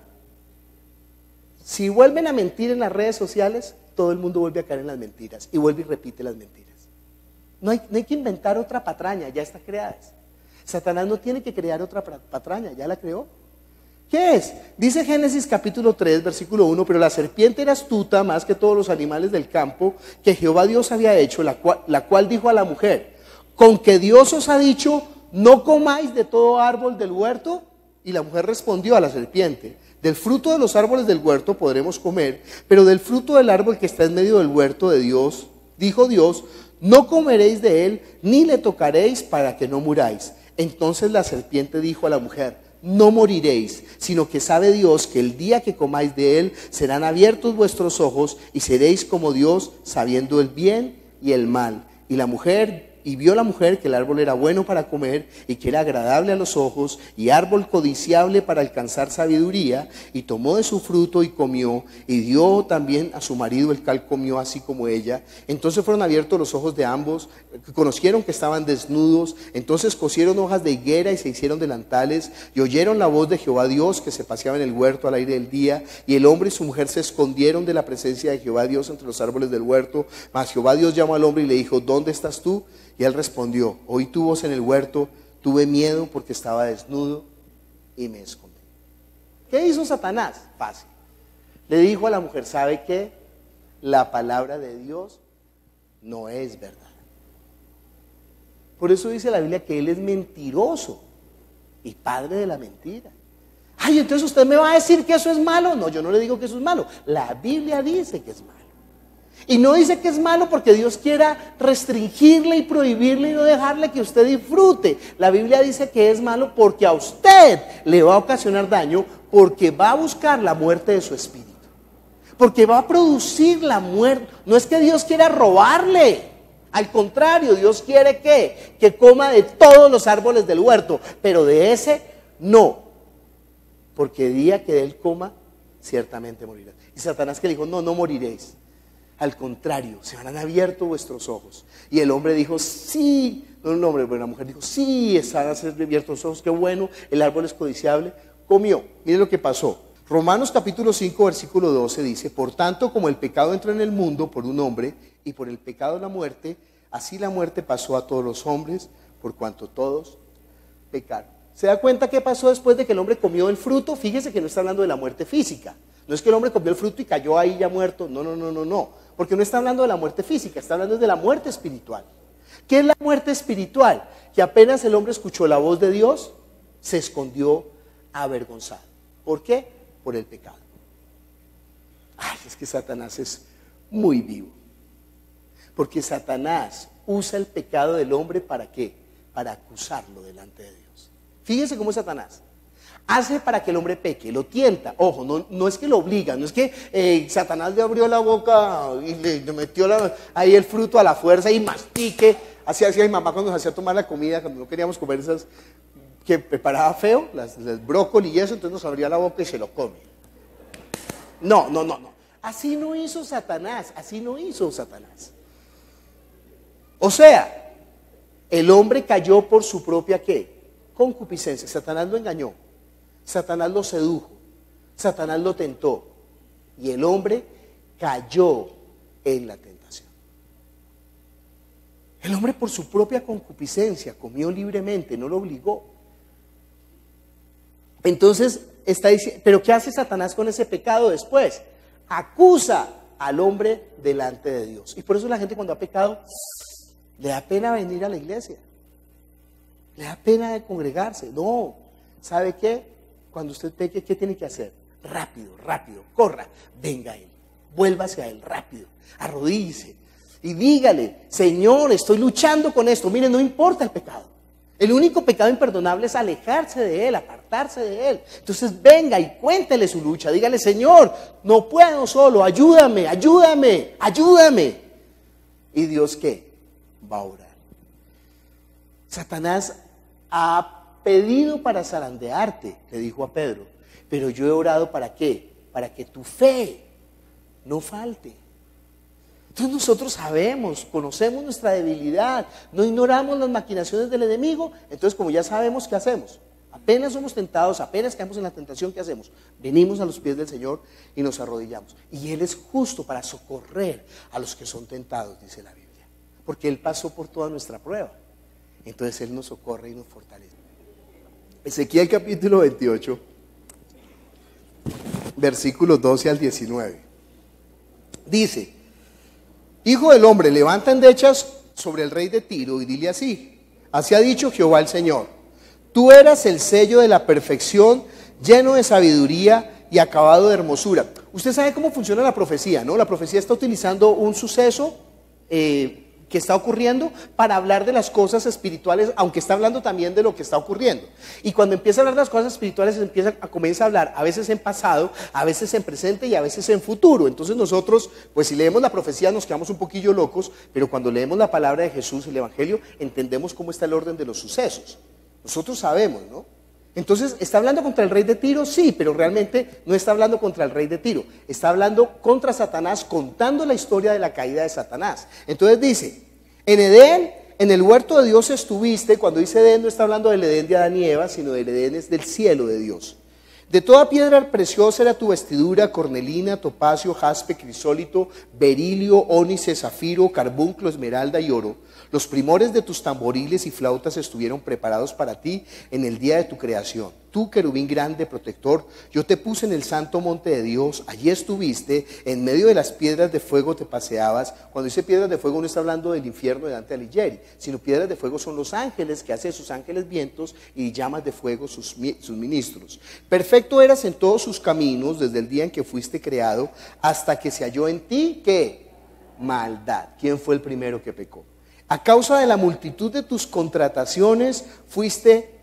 Si vuelven a mentir en las redes sociales, todo el mundo vuelve a caer en las mentiras y vuelve y repite las mentiras. No hay que inventar otra patraña, ya está creada. Satanás no tiene que crear otra patraña, ya la creó. ¿Qué es? Dice Génesis capítulo 3, versículo 1, pero la serpiente era astuta más que todos los animales del campo que Jehová Dios había hecho, la cual dijo a la mujer, ¿con que Dios os ha dicho, no comáis de todo árbol del huerto? Y la mujer respondió a la serpiente, del fruto de los árboles del huerto podremos comer, pero del fruto del árbol que está en medio del huerto de Dios, dijo Dios, no comeréis de él, ni le tocaréis para que no muráis. Entonces la serpiente dijo a la mujer, no moriréis, sino que sabe Dios que el día que comáis de él, serán abiertos vuestros ojos y seréis como Dios, sabiendo el bien y el mal. Y vio la mujer que el árbol era bueno para comer y que era agradable a los ojos y árbol codiciable para alcanzar sabiduría, y tomó de su fruto y comió, y dio también a su marido, el cual comió así como ella. Entonces fueron abiertos los ojos de ambos, conocieron que estaban desnudos, entonces cosieron hojas de higuera y se hicieron delantales, y oyeron la voz de Jehová Dios que se paseaba en el huerto al aire del día, y el hombre y su mujer se escondieron de la presencia de Jehová Dios entre los árboles del huerto. Mas Jehová Dios llamó al hombre y le dijo, ¿dónde estás tú? Y él respondió, oí tu voz en el huerto, tuve miedo porque estaba desnudo y me escondí. ¿Qué hizo Satanás? Fácil. Le dijo a la mujer, ¿sabe qué? La palabra de Dios no es verdad. Por eso dice la Biblia que él es mentiroso y padre de la mentira. Ay, entonces usted me va a decir que eso es malo. No, yo no le digo que eso es malo. La Biblia dice que es malo. Y no dice que es malo porque Dios quiera restringirle y prohibirle y no dejarle que usted disfrute. La Biblia dice que es malo porque a usted le va a ocasionar daño, porque va a buscar la muerte de su espíritu, porque va a producir la muerte. No es que Dios quiera robarle, al contrario, Dios quiere que coma de todos los árboles del huerto, pero de ese no, porque el día que de él coma, ciertamente morirá. Y Satanás que le dijo, no moriréis. Al contrario, se habrán abierto vuestros ojos. Y el hombre dijo, sí. No, la mujer dijo, sí, están abiertos los ojos, qué bueno, el árbol es codiciable. Comió. Mire lo que pasó. Romanos capítulo 5, versículo 12 dice, por tanto, como el pecado entró en el mundo por un hombre, y por el pecado la muerte, así la muerte pasó a todos los hombres, por cuanto todos pecaron. ¿Se da cuenta qué pasó después de que el hombre comió el fruto? Fíjese que no está hablando de la muerte física. No es que el hombre comió el fruto y cayó ahí ya muerto. No. Porque no está hablando de la muerte física, está hablando de la muerte espiritual. ¿Qué es la muerte espiritual? Que apenas el hombre escuchó la voz de Dios, se escondió avergonzado. ¿Por qué? Por el pecado. Ay, es que Satanás es muy vivo. Porque Satanás usa el pecado del hombre ¿para qué? Para acusarlo delante de Dios. Fíjese cómo es Satanás. Hace para que el hombre peque, lo tienta. Ojo, no es que lo obliga, no es que Satanás le abrió la boca y le metió ahí el fruto a la fuerza y mastique. Así hacía mi mamá cuando nos hacía tomar la comida, cuando no queríamos comer esas que preparaba feo, el brócoli y eso, entonces nos abría la boca y se lo come. No. Así no hizo Satanás, O sea, el hombre cayó por su propia ¿qué? Concupiscencia. Satanás lo engañó, Satanás lo sedujo, Satanás lo tentó y el hombre cayó en la tentación. El hombre por su propia concupiscencia comió libremente, no lo obligó. Entonces está diciendo, pero ¿qué hace Satanás con ese pecado después? Acusa al hombre delante de Dios. Y por eso la gente cuando ha pecado le da pena venir a la iglesia, le da pena de congregarse. No, ¿sabe qué? Cuando usted peque, ¿qué tiene que hacer? Rápido, corra, venga a Él, vuélvase a Él rápido, arrodíllese y dígale: Señor, estoy luchando con esto. Mire, no importa el pecado. El único pecado imperdonable es alejarse de Él, apartarse de Él. Entonces venga y cuéntele su lucha. Dígale: Señor, no puedo solo, ayúdame. ¿Y Dios qué? Va a orar. Satanás ha pedido para zarandearte, le dijo a Pedro, pero yo he orado ¿para qué? Para que tu fe no falte. Entonces nosotros sabemos, conocemos nuestra debilidad, no ignoramos las maquinaciones del enemigo. Entonces, como ya sabemos, ¿qué hacemos? Apenas somos tentados, apenas caemos en la tentación, ¿qué hacemos? Venimos a los pies del Señor y nos arrodillamos. Y Él es justo para socorrer a los que son tentados, dice la Biblia, porque Él pasó por toda nuestra prueba. Entonces Él nos socorre y nos fortalece. Ezequiel capítulo 28, versículos 12 al 19. Dice: Hijo del hombre, levanta endechas sobre el rey de Tiro y dile así: así ha dicho Jehová el Señor, tú eras el sello de la perfección, lleno de sabiduría y acabado de hermosura. Usted sabe cómo funciona la profecía, ¿no? La profecía está utilizando un suceso que está ocurriendo para hablar de las cosas espirituales, aunque está hablando también de lo que está ocurriendo. Y cuando empieza a hablar de las cosas espirituales, comienza a hablar a veces en pasado, a veces en presente y a veces en futuro. Entonces nosotros, pues si leemos la profecía nos quedamos un poquillo locos, pero cuando leemos la palabra de Jesús, el Evangelio, entendemos cómo está el orden de los sucesos. Nosotros sabemos, ¿no? Entonces, ¿está hablando contra el rey de Tiro? Sí, pero realmente no está hablando contra el rey de Tiro. Está hablando contra Satanás, contando la historia de la caída de Satanás. Entonces dice: en Edén, en el huerto de Dios estuviste. Cuando dice Edén no está hablando del Edén de Adán y Eva, sino del Edén es del cielo de Dios. De toda piedra preciosa era tu vestidura: cornelina, topacio, jaspe, crisólito, berilio, ónice, zafiro, carbunclo, esmeralda y oro. Los primores de tus tamboriles y flautas estuvieron preparados para ti en el día de tu creación. Tú, querubín grande, protector, yo te puse en el santo monte de Dios. Allí estuviste, en medio de las piedras de fuego te paseabas. Cuando dice piedras de fuego no está hablando del infierno de Dante Alighieri, sino piedras de fuego son los ángeles, que hacen sus ángeles vientos, y llamas de fuego sus ministros. Perfecto eras en todos sus caminos desde el día en que fuiste creado hasta que se halló en ti, ¿qué? Maldad. ¿Quién fue el primero que pecó? A causa de la multitud de tus contrataciones fuiste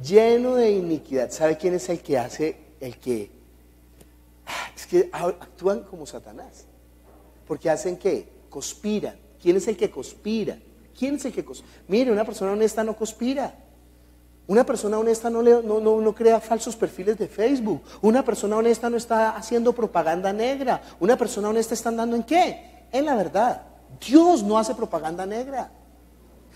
lleno de iniquidad. ¿Sabe quién es el que hace, es que actúan como Satanás? Porque hacen ¿qué? Conspiran. ¿Quién es el que conspira? Mire, una persona honesta no conspira. Una persona honesta no crea falsos perfiles de Facebook. Una persona honesta no está haciendo propaganda negra. Una persona honesta está andando ¿en qué? En la verdad. Dios no hace propaganda negra.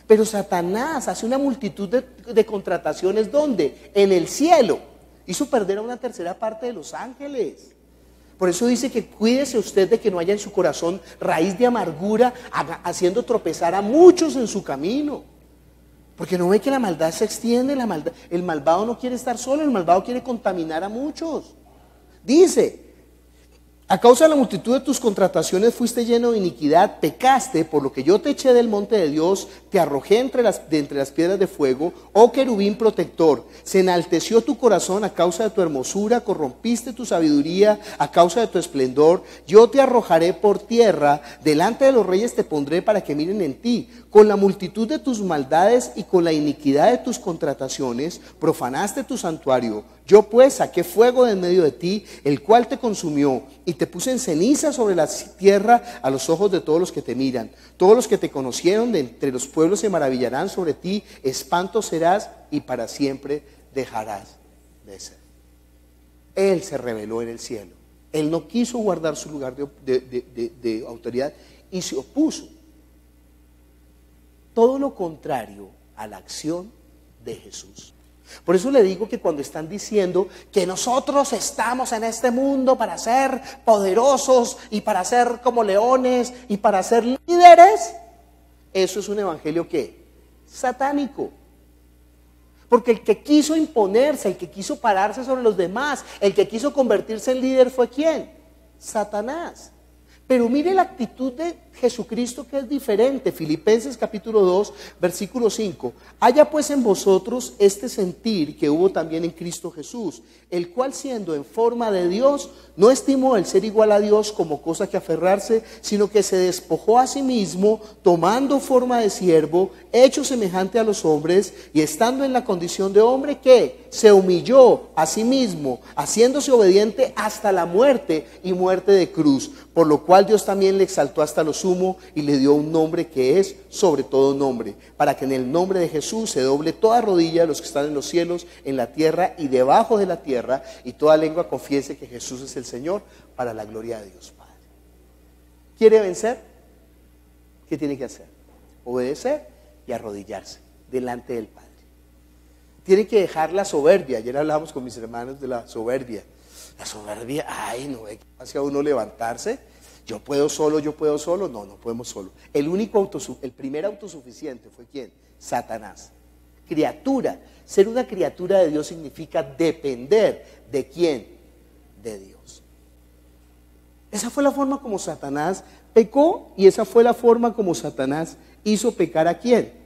Pero Satanás hace una multitud de contrataciones. ¿Dónde? En el cielo. Hizo perder a una tercera parte de los ángeles. Por eso dice que cuídese usted de que no haya en su corazón raíz de amargura, haciendo tropezar a muchos en su camino. Porque no ve que la maldad se extiende. El malvado no quiere estar solo, el malvado quiere contaminar a muchos. Dice: A causa de la multitud de tus contrataciones fuiste lleno de iniquidad, pecaste, por lo que yo te eché del monte de Dios, te arrojé entre las piedras de fuego, oh querubín protector. Se enalteció tu corazón a causa de tu hermosura, corrompiste tu sabiduría a causa de tu esplendor. Yo te arrojaré por tierra, delante de los reyes te pondré para que miren en ti. Con la multitud de tus maldades y con la iniquidad de tus contrataciones, profanaste tu santuario. Yo pues saqué fuego de en medio de ti, el cual te consumió, y te puse en ceniza sobre la tierra a los ojos de todos los que te miran. Todos los que te conocieron de entre los pueblos se maravillarán sobre ti, espanto serás y para siempre dejarás de ser. Él se reveló en el cielo. Él no quiso guardar su lugar de autoridad y se opuso. Todo lo contrario a la acción de Jesús. Por eso le digo que cuando están diciendo que nosotros estamos en este mundo para ser poderosos y para ser como leones y para ser líderes, eso es un evangelio ¿qué? Satánico. Porque el que quiso imponerse, el que quiso pararse sobre los demás, el que quiso convertirse en líder fue ¿quién? Satanás. Pero mire la actitud de Jesucristo, que es diferente. Filipenses capítulo 2, versículo 5. Haya pues en vosotros este sentir que hubo también en Cristo Jesús, el cual siendo en forma de Dios, no estimó el ser igual a Dios como cosa que aferrarse, sino que se despojó a sí mismo, tomando forma de siervo, hecho semejante a los hombres, y estando en la condición de hombre, ¿qué? Se humilló a sí mismo, haciéndose obediente hasta la muerte y muerte de cruz, por lo cual Dios también le exaltó hasta lo sumo y le dio un nombre que es sobre todo nombre, para que en el nombre de Jesús se doble toda rodilla de los que están en los cielos, en la tierra y debajo de la tierra, y toda lengua confiese que Jesús es el Señor, para la gloria de Dios Padre. ¿Quiere vencer? ¿Qué tiene que hacer? Obedecer y arrodillarse delante del Padre. Tiene que dejar la soberbia. Ayer hablábamos con mis hermanos de la soberbia. La soberbia, ay, no ve que hacia uno levantarse. Yo puedo solo. No, no podemos solo. El primer autosuficiente fue ¿quién? Satanás. Criatura. Ser una criatura de Dios significa depender. ¿De quién? De Dios. Esa fue la forma como Satanás pecó, y esa fue la forma como Satanás hizo pecar ¿a quién?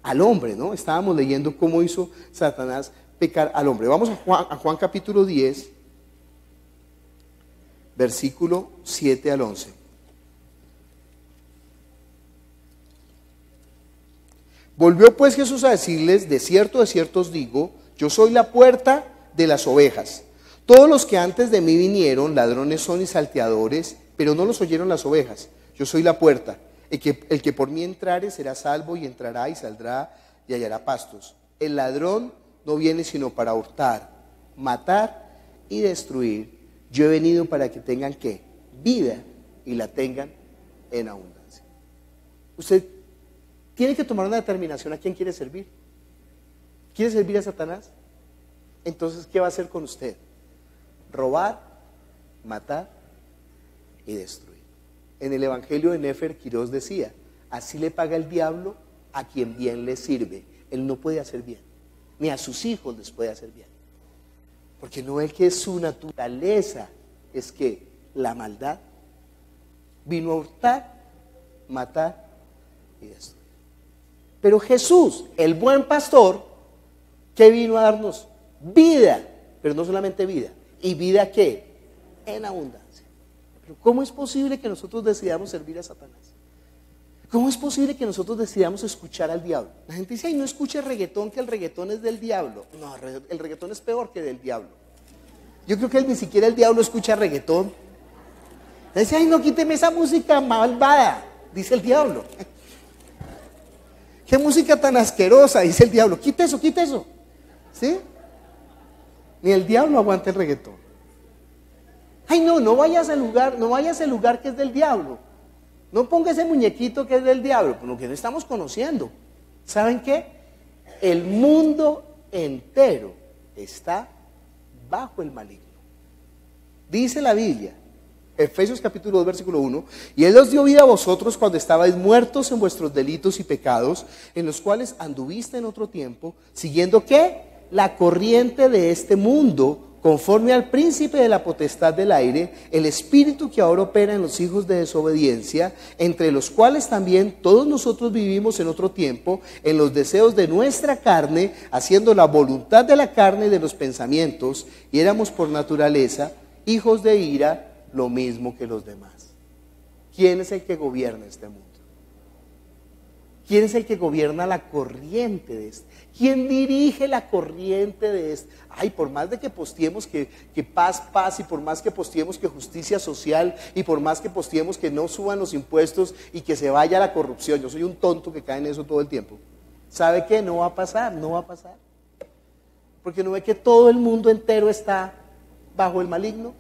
Al hombre, ¿no? Estábamos leyendo cómo hizo Satanás pecar al hombre. Vamos a Juan capítulo 10, versículo 7 al 11. Volvió pues Jesús a decirles: de cierto os digo, yo soy la puerta de las ovejas. Todos los que antes de mí vinieron, ladrones son y salteadores, pero no los oyeron las ovejas. Yo soy la puerta. El que por mí entrare será salvo, y entrará y saldrá y hallará pastos. El ladrón no viene sino para hurtar, matar y destruir. Yo he venido para que tengan ¿qué? Vida, y la tengan en abundancia. Usted tiene que tomar una determinación a quién quiere servir. ¿Quiere servir a Satanás? Entonces, ¿qué va a hacer con usted? Robar, matar y destruir. En el Evangelio de Nefer Quirós decía: así le paga el diablo a quien bien le sirve. Él no puede hacer bien, ni a sus hijos les puede hacer bien, porque no es que su naturaleza es que la maldad vino a hurtar, matar y destruir. Pero Jesús, el buen pastor, ¿qué vino a darnos? Vida, pero no solamente vida. ¿Y vida qué? En abundancia. Pero ¿cómo es posible que nosotros decidamos servir a Satanás? ¿Cómo es posible que nosotros decidamos escuchar al diablo? La gente dice: ay, no escuche reggaetón, que el reggaetón es del diablo. No, el reggaetón es peor que del diablo. Yo creo que ni siquiera el diablo escucha reggaetón. Dice: ay, no, quíteme esa música malvada, dice el diablo. ¿Qué música tan asquerosa? Dice el diablo. Quite eso. ¿Sí? Ni el diablo aguanta el reggaetón. Ay, no vayas al lugar que es del diablo. No ponga ese muñequito que es del diablo, por lo que no estamos conociendo. ¿Saben qué? El mundo entero está bajo el maligno. Dice la Biblia, Efesios capítulo 2, versículo 1: y Él os dio vida a vosotros cuando estabais muertos en vuestros delitos y pecados, en los cuales anduviste en otro tiempo, siguiendo ¿qué? La corriente de este mundo, conforme al príncipe de la potestad del aire, el espíritu que ahora opera en los hijos de desobediencia, entre los cuales también todos nosotros vivimos en otro tiempo, en los deseos de nuestra carne, haciendo la voluntad de la carne y de los pensamientos, y éramos por naturaleza hijos de ira, lo mismo que los demás. ¿Quién es el que gobierna este mundo? ¿Quién es el que gobierna la corriente de este? ¿Quién dirige la corriente de este? Ay, por más de que posteemos que paz, y por más que posteemos que justicia social, y por más que posteemos que no suban los impuestos y que se vaya la corrupción, yo soy un tonto que cae en eso todo el tiempo. ¿Sabe qué? No va a pasar, no va a pasar. Porque no ve que todo el mundo entero está bajo el maligno.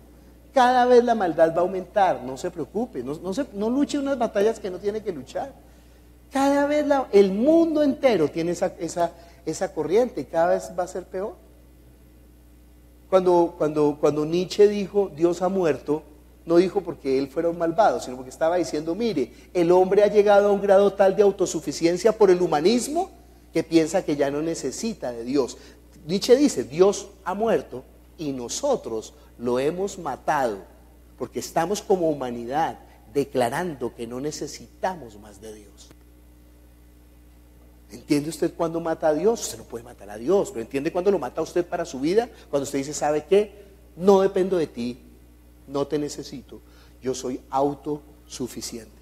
Cada vez la maldad va a aumentar, no se preocupe, no luche unas batallas que no tiene que luchar. Cada vez el mundo entero tiene esa corriente y cada vez va a ser peor. Cuando Nietzsche dijo Dios ha muerto, no dijo porque él fuera un malvado, sino porque estaba diciendo, mire, el hombre ha llegado a un grado tal de autosuficiencia por el humanismo que piensa que ya no necesita de Dios. Nietzsche dice, Dios ha muerto y nosotros lo hemos matado porque estamos como humanidad declarando que no necesitamos más de Dios. ¿Entiende usted cuándo mata a Dios? Usted no puede matar a Dios, pero ¿entiende cuándo lo mata a usted para su vida? Cuando usted dice, ¿sabe qué? No dependo de ti, no te necesito, yo soy autosuficiente.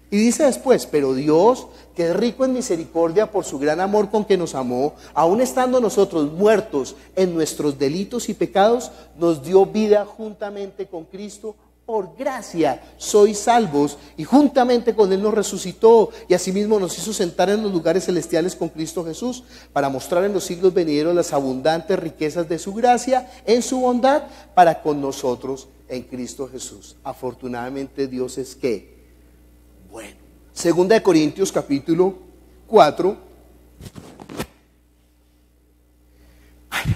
Y dice después, pero Dios, que es rico en misericordia por su gran amor con que nos amó, aun estando nosotros muertos en nuestros delitos y pecados, nos dio vida juntamente con Cristo. Por gracia sois salvos, y juntamente con Él nos resucitó, y asimismo nos hizo sentar en los lugares celestiales con Cristo Jesús, para mostrar en los siglos venideros las abundantes riquezas de su gracia, en su bondad, para con nosotros en Cristo Jesús. Afortunadamente Dios es ¿qué? Bueno. Segunda de Corintios capítulo 4.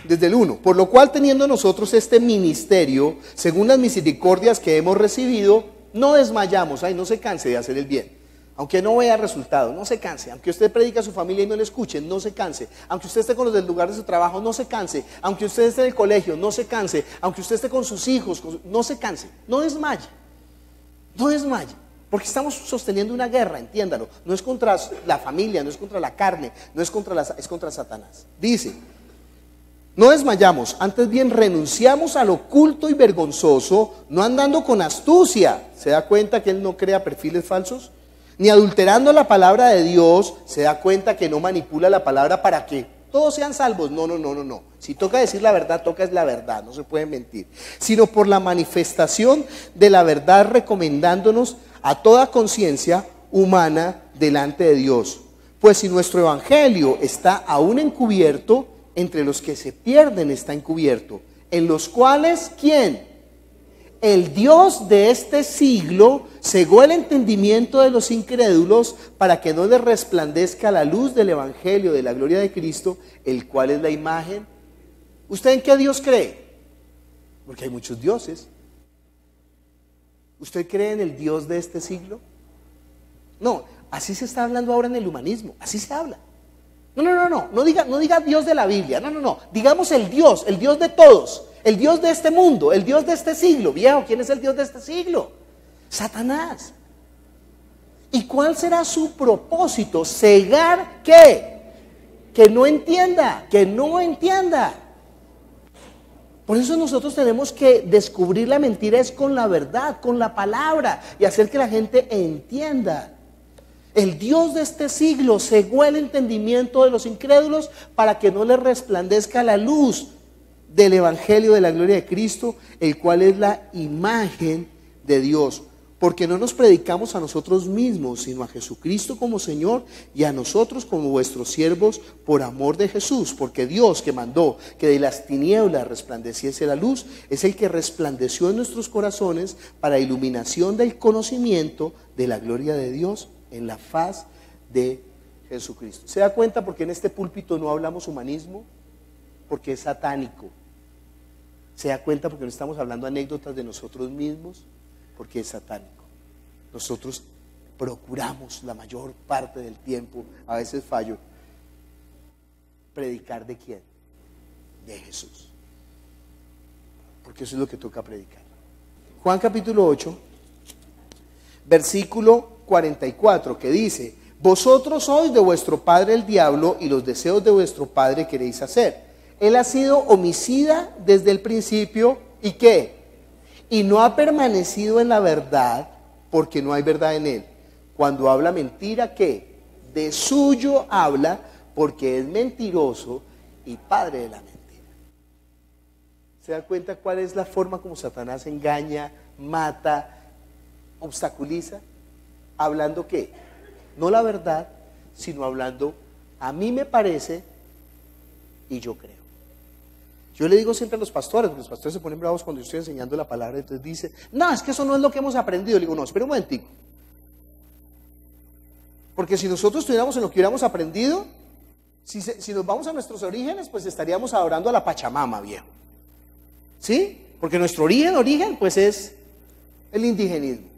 Desde el 1, por lo cual teniendo nosotros este ministerio, según las misericordias que hemos recibido, no desmayamos. Ay, no se canse de hacer el bien, aunque no vea resultado, no se canse. Aunque usted predique a su familia y no le escuche, no se canse. Aunque usted esté con los del lugar de su trabajo, no se canse. Aunque usted esté en el colegio, no se canse. Aunque usted esté con sus hijos, no se canse, no desmaye, no desmaye. Porque estamos sosteniendo una guerra, entiéndalo. No es contra la familia, no es contra la carne, no es es contra Satanás. Dice, no desmayamos, antes bien renunciamos al oculto y vergonzoso, no andando con astucia. ¿Se da cuenta que él no crea perfiles falsos? Ni adulterando la palabra de Dios. ¿Se da cuenta que no manipula la palabra para que todos sean salvos? No. Si toca decir la verdad, toca es la verdad, no se puede mentir. Sino por la manifestación de la verdad, recomendándonos a toda conciencia humana delante de Dios. Pues si nuestro evangelio está aún encubierto, entre los que se pierden está encubierto, en los cuales, ¿quién? El Dios de este siglo cegó el entendimiento de los incrédulos para que no les resplandezca la luz del evangelio de la gloria de Cristo, el cual es la imagen. ¿Usted en qué Dios cree? Porque hay muchos dioses. ¿Usted cree en el Dios de este siglo? No, así se está hablando ahora en el humanismo, así se habla. No diga Dios de la Biblia, no, digamos el Dios de todos, el Dios de este mundo, el Dios de este siglo. Viejo, ¿quién es el Dios de este siglo? Satanás. ¿Y cuál será su propósito? ¿Cegar qué? Que no entienda. Por eso nosotros tenemos que descubrir la mentira es con la verdad, con la palabra, y hacer que la gente entienda. El Dios de este siglo cegó el entendimiento de los incrédulos para que no les resplandezca la luz del evangelio de la gloria de Cristo, el cual es la imagen de Dios. Porque no nos predicamos a nosotros mismos, sino a Jesucristo como Señor, y a nosotros como vuestros siervos por amor de Jesús. Porque Dios, que mandó que de las tinieblas resplandeciese la luz, es el que resplandeció en nuestros corazones para iluminación del conocimiento de la gloria de Dios en la faz de Jesucristo. ¿Se da cuenta porque en este púlpito no hablamos humanismo? Porque es satánico. ¿Se da cuenta porque no estamos hablando anécdotas de nosotros mismos? Porque es satánico. Nosotros procuramos la mayor parte del tiempo, a veces fallo, predicar ¿de quién? De Jesús. porque eso es lo que toca predicar. Juan capítulo 8, versículo 44, que dice: vosotros sois de vuestro padre el diablo, y los deseos de vuestro padre queréis hacer. Él ha sido homicida desde el principio, ¿y qué? Y no ha permanecido en la verdad, porque no hay verdad en él. Cuando habla mentira, ¿qué? De suyo habla, porque es mentiroso y padre de la mentira. ¿Se da cuenta cuál es la forma como Satanás engaña, mata, obstaculiza? ¿Hablando qué? No la verdad, sino hablando, a mí me parece y yo creo. Yo le digo siempre a los pastores, porque los pastores se ponen bravos cuando yo estoy enseñando la palabra, entonces dice, no, es que eso no es lo que hemos aprendido. Le digo, no, espera un momentico. Porque si nosotros estuviéramos en lo que hubiéramos aprendido, si nos vamos a nuestros orígenes, pues estaríamos adorando a la Pachamama, viejo. ¿Sí? Porque nuestro origen, pues es el indigenismo.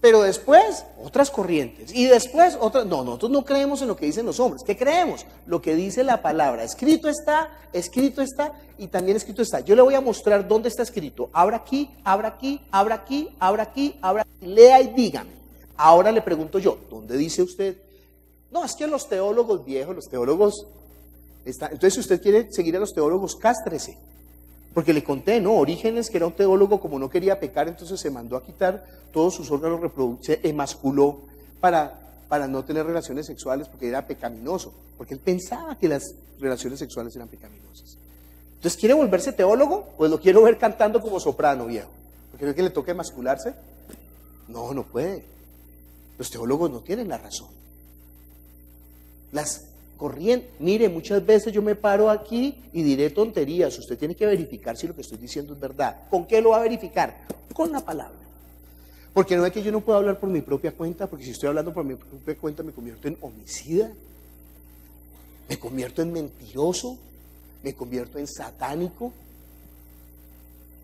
Pero después, otras corrientes. Y después, otras. No, nosotros no creemos en lo que dicen los hombres. ¿Qué creemos? Lo que dice la palabra. Escrito está, y también escrito está. Yo le voy a mostrar dónde está escrito. Abra aquí, abra aquí, abra aquí, abra aquí, abra aquí. Lea y dígame. Ahora le pregunto yo, ¿dónde dice usted? No, es que los teólogos viejos, los teólogos están. Entonces, si usted quiere seguir a los teólogos, cástrese. Porque le conté, ¿no? Orígenes, que era un teólogo, como no quería pecar, entonces se mandó a quitar todos sus órganos reproductivos, se emasculó para no tener relaciones sexuales, porque era pecaminoso, porque él pensaba que las relaciones sexuales eran pecaminosas. Entonces, ¿quiere volverse teólogo? Pues lo quiero ver cantando como soprano, viejo. ¿Porque no es que le toque emascularse? No, no puede. Los teólogos no tienen la razón. Las corriente, mire, muchas veces yo me paro aquí y diré tonterías. Usted tiene que verificar si lo que estoy diciendo es verdad. ¿Con qué lo va a verificar? Con la palabra. Porque no es que yo no pueda hablar por mi propia cuenta, porque si estoy hablando por mi propia cuenta me convierto en homicida, me convierto en mentiroso, me convierto en satánico.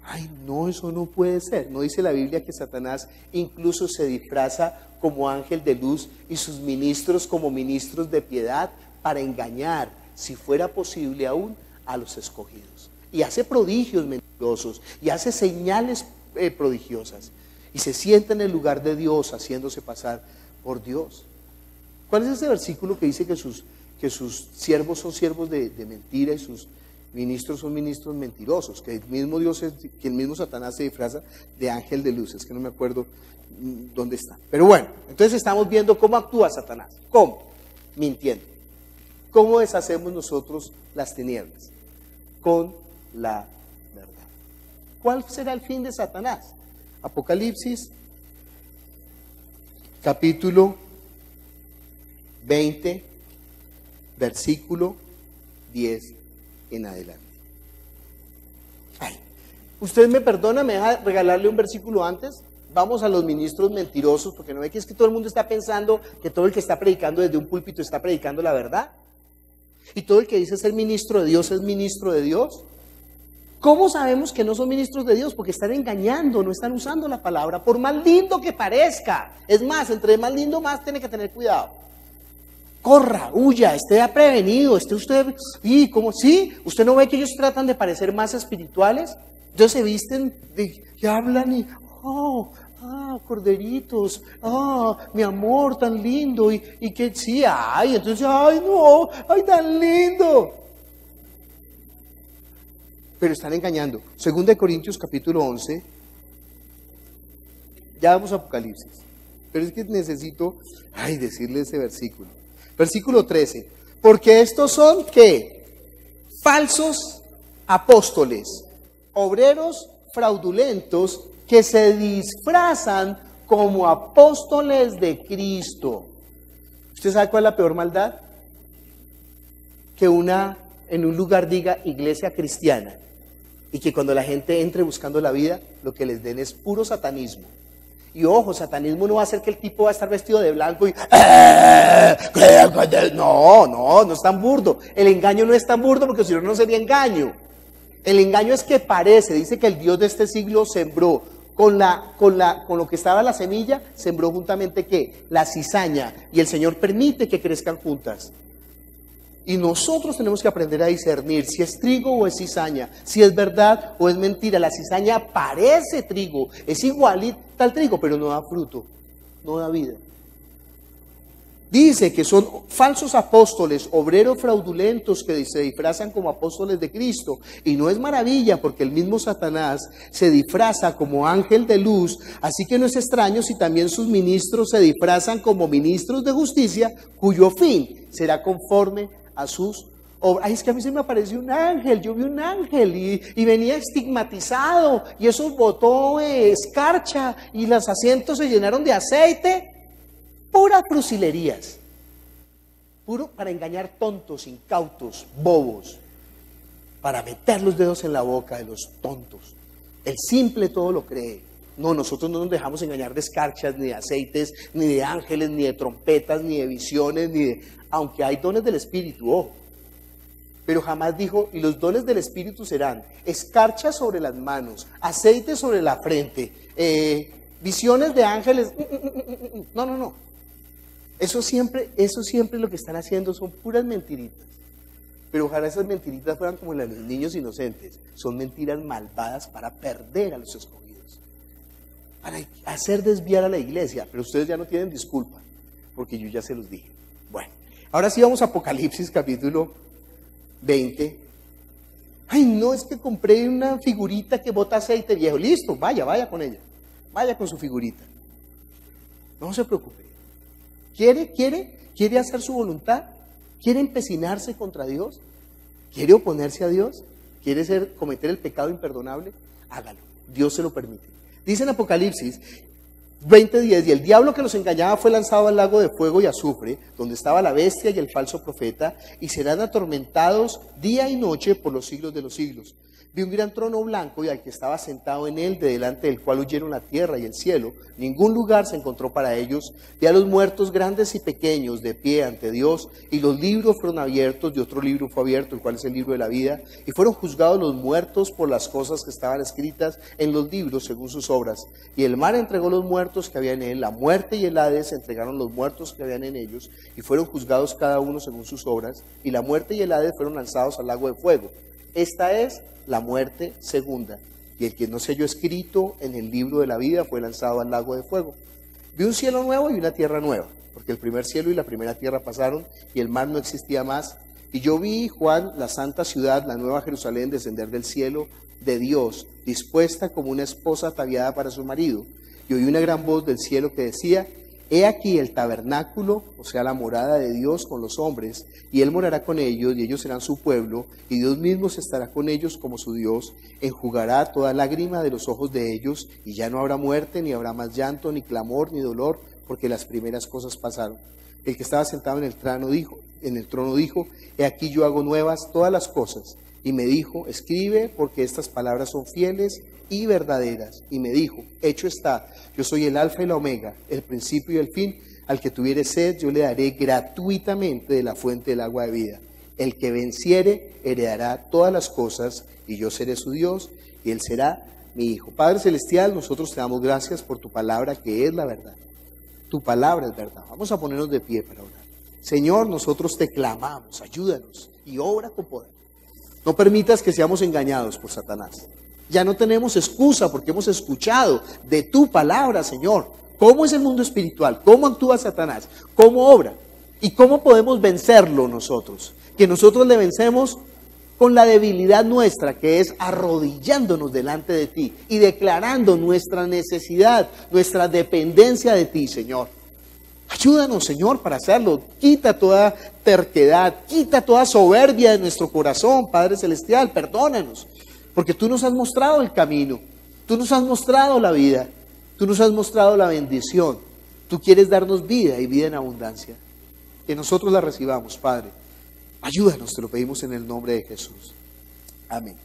Ay, no, eso no puede ser. ¿No dice la Biblia que Satanás incluso se disfraza como ángel de luz y sus ministros como ministros de piedad para engañar, si fuera posible aún, a los escogidos? Y hace prodigios mentirosos, y hace señales prodigiosas, y se sienta en el lugar de Dios haciéndose pasar por Dios. ¿Cuál es ese versículo que dice que sus siervos son siervos de mentira y sus ministros son ministros mentirosos? Que el mismo Dios, que el mismo Satanás se disfraza de ángel de luz. Es que no me acuerdo dónde está. Pero bueno, entonces estamos viendo cómo actúa Satanás. ¿Cómo? Mintiendo. ¿Cómo deshacemos nosotros las tinieblas? Con la verdad. ¿Cuál será el fin de Satanás? Apocalipsis, capítulo 20, versículo 10 en adelante. Ay, ¿usted me perdona? ¿Me deja regalarle un versículo antes? Vamos a los ministros mentirosos, porque no ve que es que todo el mundo está pensando que todo el que está predicando desde un púlpito está predicando la verdad. Y todo el que dice ser ministro de Dios es ministro de Dios. ¿Cómo sabemos que no son ministros de Dios? Porque están engañando, no están usando la palabra, por más lindo que parezca. Es más, entre más lindo, más tiene que tener cuidado. Corra, huya, esté prevenido, esté usted, y como sí, usted no ve que ellos tratan de parecer más espirituales, entonces se visten y hablan y, corderitos, mi amor, tan lindo, y que sí, entonces, no, tan lindo. Pero están engañando. 2 Corintios capítulo 11, ya vamos a Apocalipsis, pero es que necesito, decirle ese versículo. Versículo 13, porque estos son, ¿qué? Falsos apóstoles, obreros fraudulentos que se disfrazan como apóstoles de Cristo. ¿Usted sabe cuál es la peor maldad? Que en un lugar diga iglesia cristiana y que cuando la gente entre buscando la vida, lo que les den es puro satanismo. Y ojo, satanismo no va a ser que el tipo va a estar vestido de blanco y no es tan burdo. El engaño no es tan burdo porque si no, no sería engaño. El engaño es que parece, dice que el Dios de este siglo sembró con lo que estaba la semilla, sembró juntamente ¿qué? La cizaña, y el Señor permite que crezcan juntas. Y nosotros tenemos que aprender a discernir si es trigo o es cizaña, si es verdad o es mentira. La cizaña parece trigo, es igualita al trigo, pero no da fruto, no da vida. Dice que son falsos apóstoles, obreros fraudulentos que se disfrazan como apóstoles de Cristo. Y no es maravilla, porque el mismo Satanás se disfraza como ángel de luz. Así que no es extraño si también sus ministros se disfrazan como ministros de justicia, cuyo fin será conforme a sus obras. Ay, es que a mí se me apareció un ángel, yo vi un ángel y venía estigmatizado, y eso botó escarcha y los asientos se llenaron de aceite. Puras crucilerías, puro para engañar tontos, incautos, bobos, para meter los dedos en la boca de los tontos. El simple todo lo cree. No, nosotros no nos dejamos engañar de escarchas, ni de aceites, ni de ángeles, ni de trompetas, ni de visiones, ni de... Aunque hay dones del Espíritu, ojo. Pero jamás dijo, y los dones del Espíritu serán escarchas sobre las manos, aceite sobre la frente, visiones de ángeles. No. Eso siempre lo que están haciendo son puras mentiritas. Pero ojalá esas mentiritas fueran como las de los niños inocentes. Son mentiras malvadas para perder a los escogidos, para hacer desviar a la iglesia. Pero ustedes ya no tienen disculpa, porque yo ya se los dije. Bueno, ahora sí vamos a Apocalipsis capítulo 20. Ay, no, es que compré una figurita que bota aceite viejo. Listo, vaya con ella. Vaya con su figurita. No se preocupe. ¿Quiere hacer su voluntad? ¿Quiere empecinarse contra Dios? ¿Quiere oponerse a Dios? ¿Quiere cometer el pecado imperdonable? Hágalo, Dios se lo permite. Dice en Apocalipsis 20:10, y el diablo que los engañaba fue lanzado al lago de fuego y azufre, donde estaba la bestia y el falso profeta, y serán atormentados día y noche por los siglos de los siglos. Vi un gran trono blanco y al que estaba sentado en él, de delante del cual huyeron la tierra y el cielo. Ningún lugar se encontró para ellos. Vi a los muertos grandes y pequeños de pie ante Dios, y los libros fueron abiertos, y otro libro fue abierto, el cual es el libro de la vida, y fueron juzgados los muertos por las cosas que estaban escritas en los libros según sus obras. Y el mar entregó los muertos que había en él, la muerte y el Hades entregaron los muertos que habían en ellos, y fueron juzgados cada uno según sus obras, y la muerte y el Hades fueron lanzados al lago de fuego. Esta es la muerte segunda, y el que no se halló escrito en el libro de la vida fue lanzado al lago de fuego. Vi un cielo nuevo y una tierra nueva, porque el primer cielo y la primera tierra pasaron, y el mar no existía más. Y yo vi, Juan, la santa ciudad, la nueva Jerusalén, descender del cielo de Dios, dispuesta como una esposa ataviada para su marido. Y oí una gran voz del cielo que decía: He aquí el tabernáculo, o sea, la morada de Dios con los hombres, y Él morará con ellos, y ellos serán su pueblo, y Dios mismo estará con ellos como su Dios, enjugará toda lágrima de los ojos de ellos, y ya no habrá muerte, ni habrá más llanto, ni clamor, ni dolor, porque las primeras cosas pasaron. El que estaba sentado en el trono dijo: He aquí yo hago nuevas todas las cosas. Y me dijo: Escribe, porque estas palabras son fieles y verdaderas. Y me dijo: Hecho está, yo soy el alfa y la omega, el principio y el fin. Al que tuviere sed, yo le daré gratuitamente de la fuente del agua de vida. El que venciere heredará todas las cosas, y yo seré su Dios, y él será mi hijo. Padre celestial, nosotros te damos gracias por tu palabra, que es la verdad. Tu palabra es verdad. Vamos a ponernos de pie para orar. Señor, nosotros te clamamos, ayúdanos y obra con poder. No permitas que seamos engañados por Satanás. Ya no tenemos excusa porque hemos escuchado de tu palabra, Señor. ¿Cómo es el mundo espiritual? ¿Cómo actúa Satanás? ¿Cómo obra? ¿Y cómo podemos vencerlo nosotros? Que nosotros le vencemos con la debilidad nuestra, que es arrodillándonos delante de ti y declarando nuestra necesidad, nuestra dependencia de ti, Señor. Ayúdanos, Señor, para hacerlo. Quita toda terquedad, quita toda soberbia de nuestro corazón, Padre Celestial. Perdónanos, porque tú nos has mostrado el camino, tú nos has mostrado la vida, tú nos has mostrado la bendición. Tú quieres darnos vida y vida en abundancia. Que nosotros la recibamos, Padre. Ayúdanos, te lo pedimos en el nombre de Jesús. Amén.